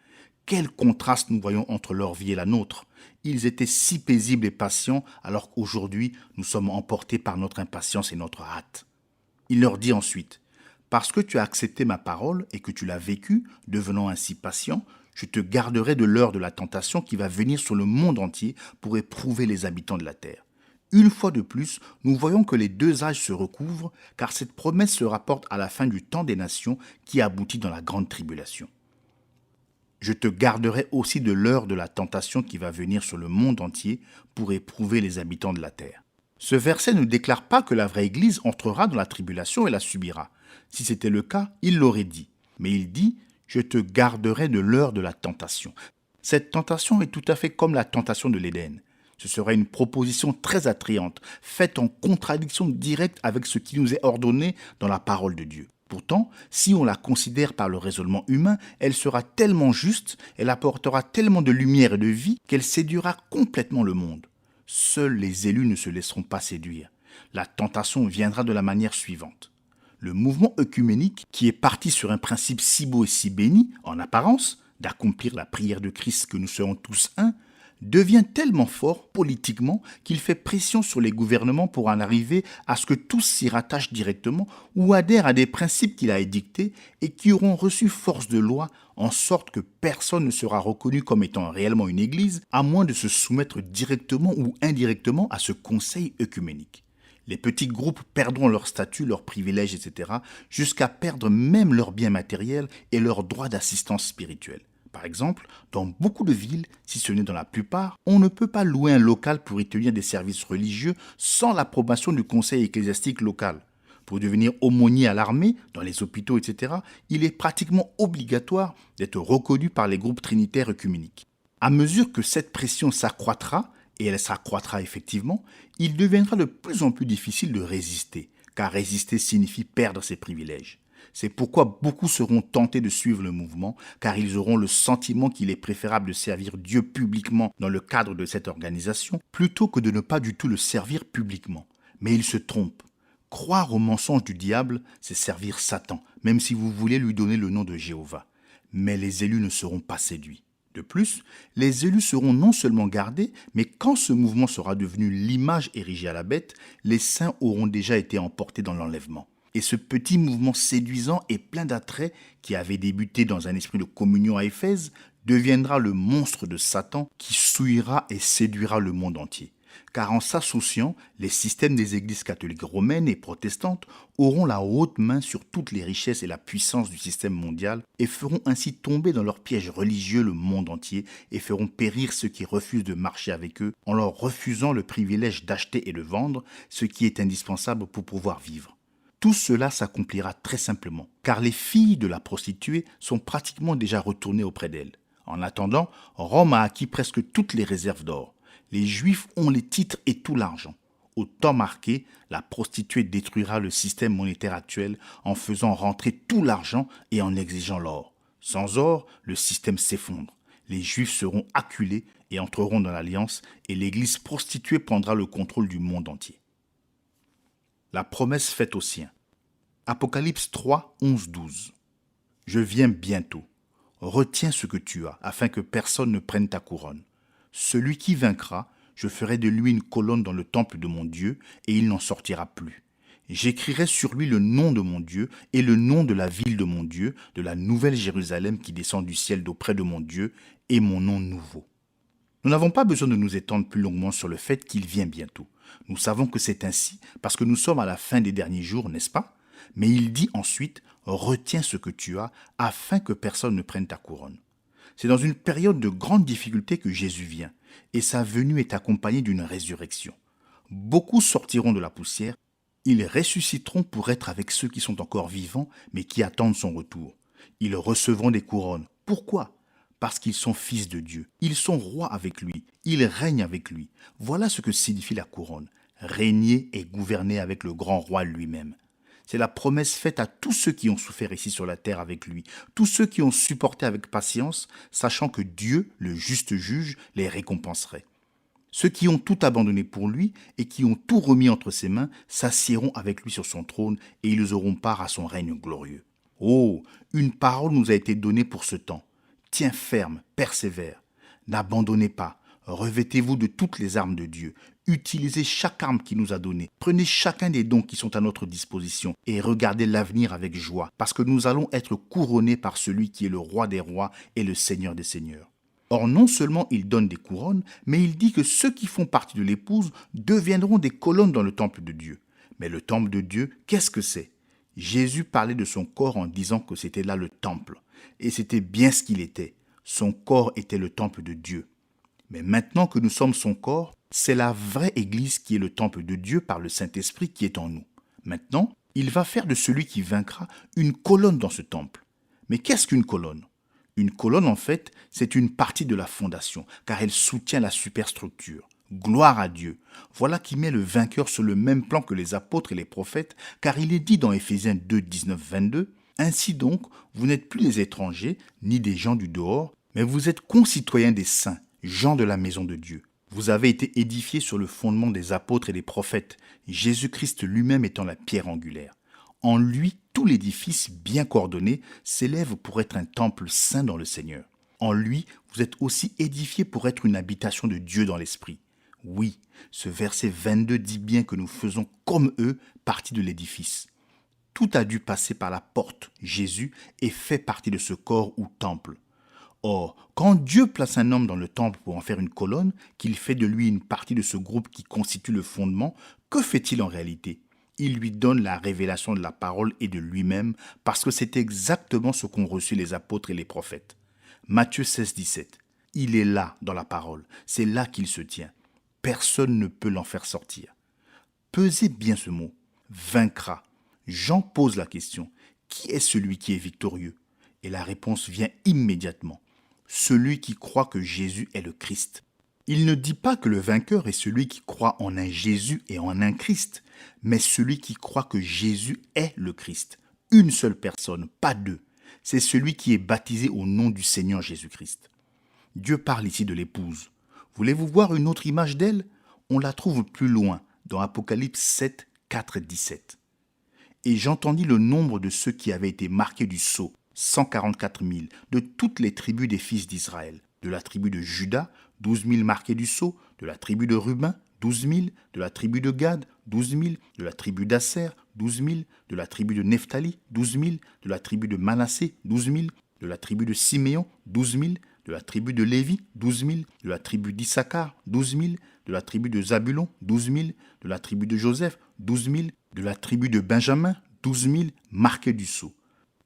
Quel contraste nous voyons entre leur vie et la nôtre. Ils étaient si paisibles et patients, alors qu'aujourd'hui, nous sommes emportés par notre impatience et notre hâte. Il leur dit ensuite, « Parce que tu as accepté ma parole et que tu l'as vécue, devenant ainsi patient, je te garderai de l'heure de la tentation qui va venir sur le monde entier pour éprouver les habitants de la terre. » Une fois de plus, nous voyons que les deux âges se recouvrent, car cette promesse se rapporte à la fin du temps des nations qui aboutit dans la grande tribulation. Je te garderai aussi de l'heure de la tentation qui va venir sur le monde entier pour éprouver les habitants de la terre. Ce verset ne déclare pas que la vraie Église entrera dans la tribulation et la subira. Si c'était le cas, il l'aurait dit. Mais il dit « Je te garderai de l'heure de la tentation ». Cette tentation est tout à fait comme la tentation de l'Éden. Ce serait une proposition très attrayante, faite en contradiction directe avec ce qui nous est ordonné dans la parole de Dieu. Pourtant, si on la considère par le raisonnement humain, elle sera tellement juste, elle apportera tellement de lumière et de vie qu'elle séduira complètement le monde. Seuls les élus ne se laisseront pas séduire. La tentation viendra de la manière suivante. Le mouvement œcuménique, qui est parti sur un principe si beau et si béni, en apparence, d'accomplir la prière de Christ que nous serons tous un, devient tellement fort politiquement qu'il fait pression sur les gouvernements pour en arriver à ce que tous s'y rattachent directement ou adhèrent à des principes qu'il a édictés et qui auront reçu force de loi, en sorte que personne ne sera reconnu comme étant réellement une église, à moins de se soumettre directement ou indirectement à ce conseil œcuménique. Les petits groupes perdront leur statut, leurs privilèges, etc., jusqu'à perdre même leurs biens matériels et leurs droits d'assistance spirituelle. Par exemple, dans beaucoup de villes, si ce n'est dans la plupart, on ne peut pas louer un local pour y tenir des services religieux sans l'approbation du conseil ecclésiastique local. Pour devenir aumônier à l'armée, dans les hôpitaux, etc., il est pratiquement obligatoire d'être reconnu par les groupes trinitaires œcuméniques. À mesure que cette pression s'accroîtra, et elle s'accroîtra effectivement, il deviendra de plus en plus difficile de résister, car résister signifie perdre ses privilèges. C'est pourquoi beaucoup seront tentés de suivre le mouvement, car ils auront le sentiment qu'il est préférable de servir Dieu publiquement dans le cadre de cette organisation, plutôt que de ne pas du tout le servir publiquement. Mais ils se trompent. Croire au mensonge du diable, c'est servir Satan, même si vous voulez lui donner le nom de Jéhovah. Mais les élus ne seront pas séduits. De plus, les élus seront non seulement gardés, mais quand ce mouvement sera devenu l'image érigée à la bête, les saints auront déjà été emportés dans l'enlèvement. Et ce petit mouvement séduisant et plein d'attrait, qui avait débuté dans un esprit de communion à Éphèse, deviendra le monstre de Satan qui souillera et séduira le monde entier. Car en s'associant, les systèmes des églises catholiques romaines et protestantes auront la haute main sur toutes les richesses et la puissance du système mondial et feront ainsi tomber dans leur piège religieux le monde entier et feront périr ceux qui refusent de marcher avec eux en leur refusant le privilège d'acheter et de vendre, ce qui est indispensable pour pouvoir vivre. Tout cela s'accomplira très simplement, car les filles de la prostituée sont pratiquement déjà retournées auprès d'elle. En attendant, Rome a acquis presque toutes les réserves d'or. Les Juifs ont les titres et tout l'argent. Au temps marqué, la prostituée détruira le système monétaire actuel en faisant rentrer tout l'argent et en exigeant l'or. Sans or, le système s'effondre. Les Juifs seront acculés et entreront dans l'alliance et l'église prostituée prendra le contrôle du monde entier. La promesse faite aux siens. Apocalypse 3, 11, 12. Je viens bientôt. Retiens ce que tu as, afin que personne ne prenne ta couronne. Celui qui vaincra, je ferai de lui une colonne dans le temple de mon Dieu, et il n'en sortira plus. J'écrirai sur lui le nom de mon Dieu et le nom de la ville de mon Dieu, de la nouvelle Jérusalem qui descend du ciel d'auprès de mon Dieu, et mon nom nouveau. Nous n'avons pas besoin de nous étendre plus longuement sur le fait qu'il vient bientôt. Nous savons que c'est ainsi parce que nous sommes à la fin des derniers jours, n'est-ce pas ? Mais il dit ensuite, retiens ce que tu as, afin que personne ne prenne ta couronne. C'est dans une période de grande difficulté que Jésus vient, et sa venue est accompagnée d'une résurrection. Beaucoup sortiront de la poussière, ils ressusciteront pour être avec ceux qui sont encore vivants, mais qui attendent son retour. Ils recevront des couronnes. Pourquoi ? Parce qu'ils sont fils de Dieu. Ils sont rois avec lui. Ils règnent avec lui. Voilà ce que signifie la couronne. Régner et gouverner avec le grand roi lui-même. C'est la promesse faite à tous ceux qui ont souffert ici sur la terre avec lui, tous ceux qui ont supporté avec patience, sachant que Dieu, le juste juge, les récompenserait. Ceux qui ont tout abandonné pour lui et qui ont tout remis entre ses mains s'assiéront avec lui sur son trône et ils auront part à son règne glorieux. Oh, une parole nous a été donnée pour ce temps. Tiens ferme, persévère. N'abandonnez pas. Revêtez-vous de toutes les armes de Dieu. Utilisez chaque arme qu'il nous a donnée. Prenez chacun des dons qui sont à notre disposition et regardez l'avenir avec joie, parce que nous allons être couronnés par celui qui est le roi des rois et le seigneur des seigneurs. Or, non seulement il donne des couronnes, mais il dit que ceux qui font partie de l'épouse deviendront des colonnes dans le temple de Dieu. Mais le temple de Dieu, qu'est-ce que c'est ? Jésus parlait de son corps en disant que c'était là le temple. Et c'était bien ce qu'il était. Son corps était le temple de Dieu. Mais maintenant que nous sommes son corps, c'est la vraie Église qui est le temple de Dieu par le Saint-Esprit qui est en nous. Maintenant, il va faire de celui qui vaincra une colonne dans ce temple. Mais qu'est-ce qu'une colonne ? Une colonne, en fait, c'est une partie de la fondation, car elle soutient la superstructure. Gloire à Dieu. Voilà qui met le vainqueur sur le même plan que les apôtres et les prophètes, car il est dit dans Éphésiens 2, 19-22, « Ainsi donc, vous n'êtes plus des étrangers, ni des gens du dehors, mais vous êtes concitoyens des saints, gens de la maison de Dieu. Vous avez été édifiés sur le fondement des apôtres et des prophètes, Jésus-Christ lui-même étant la pierre angulaire. En lui, tout l'édifice bien coordonné s'élève pour être un temple saint dans le Seigneur. En lui, vous êtes aussi édifiés pour être une habitation de Dieu dans l'esprit. Oui, ce verset 22 dit bien que nous faisons comme eux partie de l'édifice. Tout a dû passer par la porte, Jésus, et fait partie de ce corps ou temple. Or, quand Dieu place un homme dans le temple pour en faire une colonne, qu'il fait de lui une partie de ce groupe qui constitue le fondement, que fait-il en réalité ? Il lui donne la révélation de la parole et de lui-même, parce que c'est exactement ce qu'ont reçu les apôtres et les prophètes. Matthieu 16, 17. Il est là dans la parole, c'est là qu'il se tient. Personne ne peut l'en faire sortir. Pesez bien ce mot, vaincra. Jean pose la question, qui est celui qui est victorieux ? Et la réponse vient immédiatement. Celui qui croit que Jésus est le Christ. Il ne dit pas que le vainqueur est celui qui croit en un Jésus et en un Christ, mais celui qui croit que Jésus est le Christ. Une seule personne, pas deux. C'est celui qui est baptisé au nom du Seigneur Jésus-Christ. Dieu parle ici de l'épouse. Voulez-vous voir une autre image d'elle ? On la trouve plus loin, dans Apocalypse 7, 4 et 17. Et j'entendis le nombre de ceux qui avaient été marqués du sceau, 144 000, de toutes les tribus des fils d'Israël. De la tribu de Juda, 12 000 marqués du sceau, de la tribu de Ruben, 12 000, de la tribu de Gad, 12 000, de la tribu d'Asser, 12 000, de la tribu de Nephtali, 12 000, de la tribu de Manassé, 12 000, de la tribu de Siméon, 12 000, de la tribu de Lévi, 12 000, de la tribu d'Issachar, 12 000, de la tribu de Zabulon, 12 000, de la tribu de Joseph, 12 000, de la tribu de Benjamin, 12 000, marqués du sceau.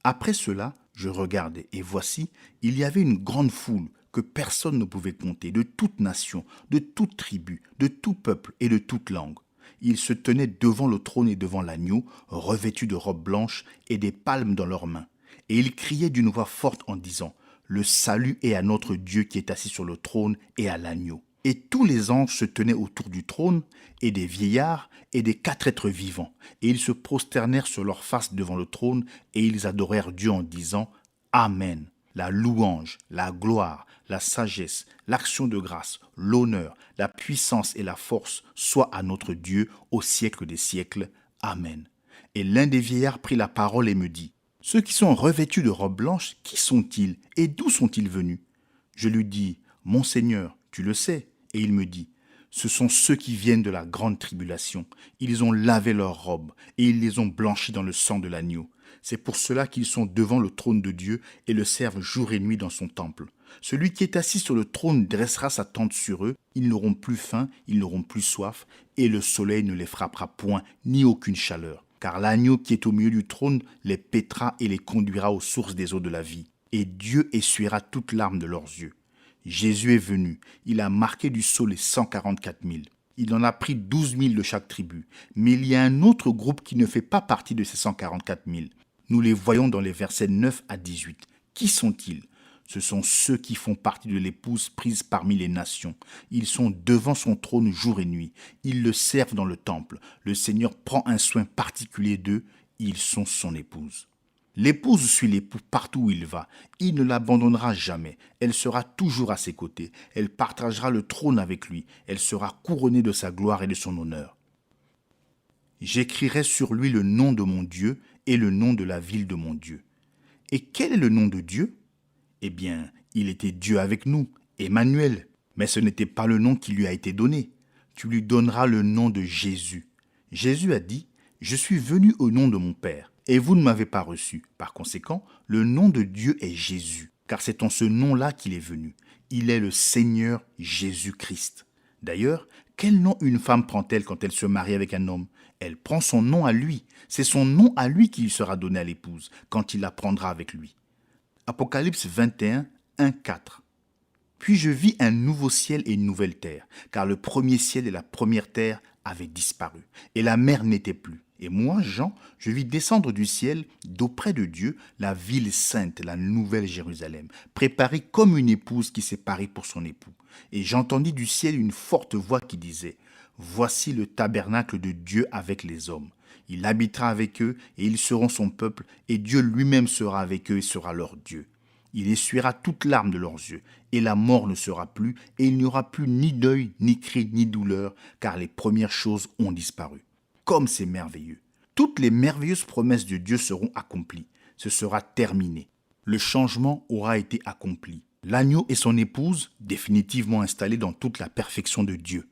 Après cela, je regardai, et voici, il y avait une grande foule que personne ne pouvait compter, de toute nation, de toute tribu, de tout peuple et de toute langue. Ils se tenaient devant le trône et devant l'agneau, revêtus de robes blanches et des palmes dans leurs mains. Et ils criaient d'une voix forte en disant, « Le salut est à notre Dieu qui est assis sur le trône et à l'agneau. » Et tous les anges se tenaient autour du trône, et des vieillards, et des 4 êtres vivants. Et ils se prosternèrent sur leurs faces devant le trône, et ils adorèrent Dieu en disant, « Amen. La louange, la gloire, la sagesse, l'action de grâce, l'honneur, la puissance et la force soient à notre Dieu au siècle des siècles. Amen. » Et l'un des vieillards prit la parole et me dit, « Ceux qui sont revêtus de robes blanches, qui sont-ils et d'où sont-ils venus ?» Je lui dis, « Mon Seigneur, tu le sais. » Et il me dit, « Ce sont ceux qui viennent de la grande tribulation. Ils ont lavé leurs robes et ils les ont blanchies dans le sang de l'agneau. C'est pour cela qu'ils sont devant le trône de Dieu et le servent jour et nuit dans son temple. Celui qui est assis sur le trône dressera sa tente sur eux. Ils n'auront plus faim, ils n'auront plus soif, et le soleil ne les frappera point, ni aucune chaleur. car l'agneau qui est au milieu du trône les paîtra et les conduira aux sources des eaux de la vie, et Dieu essuiera toute larme de leurs yeux. Jésus est venu, il a marqué du sceau les 144 000. Il en a pris 12 000 de chaque tribu, mais il y a un autre groupe qui ne fait pas partie de ces 144 000. Nous les voyons dans les versets 9 à 18. Qui sont-ils ? Ce sont ceux qui font partie de l'épouse prise parmi les nations. Ils sont devant son trône jour et nuit. Ils le servent dans le temple. Le Seigneur prend un soin particulier d'eux. Ils sont son épouse. L'épouse suit l'époux partout où il va. Il ne l'abandonnera jamais. Elle sera toujours à ses côtés. Elle partagera le trône avec lui. Elle sera couronnée de sa gloire et de son honneur. J'écrirai sur lui le nom de mon Dieu et le nom de la ville de mon Dieu. Et quel est le nom de Dieu ? Eh bien, il était Dieu avec nous, Emmanuel. Mais ce n'était pas le nom qui lui a été donné. Tu lui donneras le nom de Jésus. Jésus a dit, « Je suis venu au nom de mon Père, et vous ne m'avez pas reçu. » Par conséquent, le nom de Dieu est Jésus, car c'est en ce nom-là qu'il est venu. Il est le Seigneur Jésus-Christ. D'ailleurs, quel nom une femme prend-elle quand elle se marie avec un homme ? Elle prend son nom à lui. C'est son nom à lui qui lui sera donné à l'épouse, quand il la prendra avec lui. Apocalypse 21, 1, 4. Puis je vis un nouveau ciel et une nouvelle terre, car le premier ciel et la première terre avaient disparu, et la mer n'était plus. Et moi, Jean, je vis descendre du ciel, d'auprès de Dieu, la ville sainte, la nouvelle Jérusalem, préparée comme une épouse qui s'est parée pour son époux. Et j'entendis du ciel une forte voix qui disait, « Voici le tabernacle de Dieu avec les hommes. Il habitera avec eux, et ils seront son peuple, et Dieu lui-même sera avec eux et sera leur Dieu. Il essuiera toute larme de leurs yeux, et la mort ne sera plus, et il n'y aura plus ni deuil, ni cri, ni douleur, car les premières choses ont disparu. » Comme c'est merveilleux. Toutes les merveilleuses promesses de Dieu seront accomplies. Ce sera terminé. Le changement aura été accompli. L'agneau et son épouse, définitivement installés dans toute la perfection de Dieu.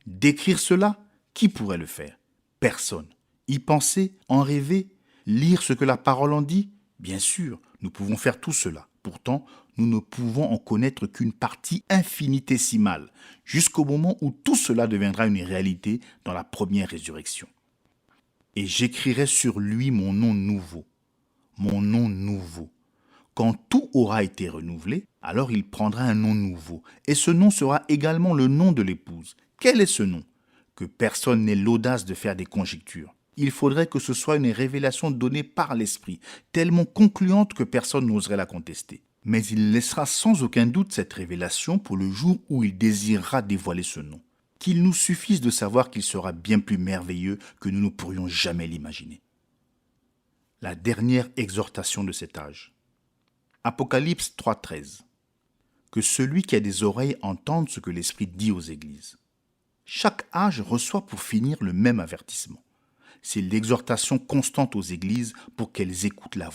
Décrire cela, qui pourrait le faire ? Personne. Y penser, en rêver, lire ce que la parole en dit ? Bien sûr, nous pouvons faire tout cela. Pourtant, nous ne pouvons en connaître qu'une partie infinitésimale, jusqu'au moment où tout cela deviendra une réalité dans la première résurrection. Et j'écrirai sur lui mon nom nouveau. Mon nom nouveau. Quand tout aura été renouvelé, alors il prendra un nom nouveau. Et ce nom sera également le nom de l'épouse. Quel est ce nom ? Que personne n'ait l'audace de faire des conjectures. Il faudrait que ce soit une révélation donnée par l'Esprit, tellement concluante que personne n'oserait la contester. Mais il laissera sans aucun doute cette révélation pour le jour où il désirera dévoiler ce nom. Qu'il nous suffise de savoir qu'il sera bien plus merveilleux que nous ne pourrions jamais l'imaginer. La dernière exhortation de cet âge. Apocalypse 3,13. Que celui qui a des oreilles entende ce que l'Esprit dit aux églises. Chaque âge reçoit pour finir le même avertissement. C'est l'exhortation constante aux églises pour qu'elles écoutent la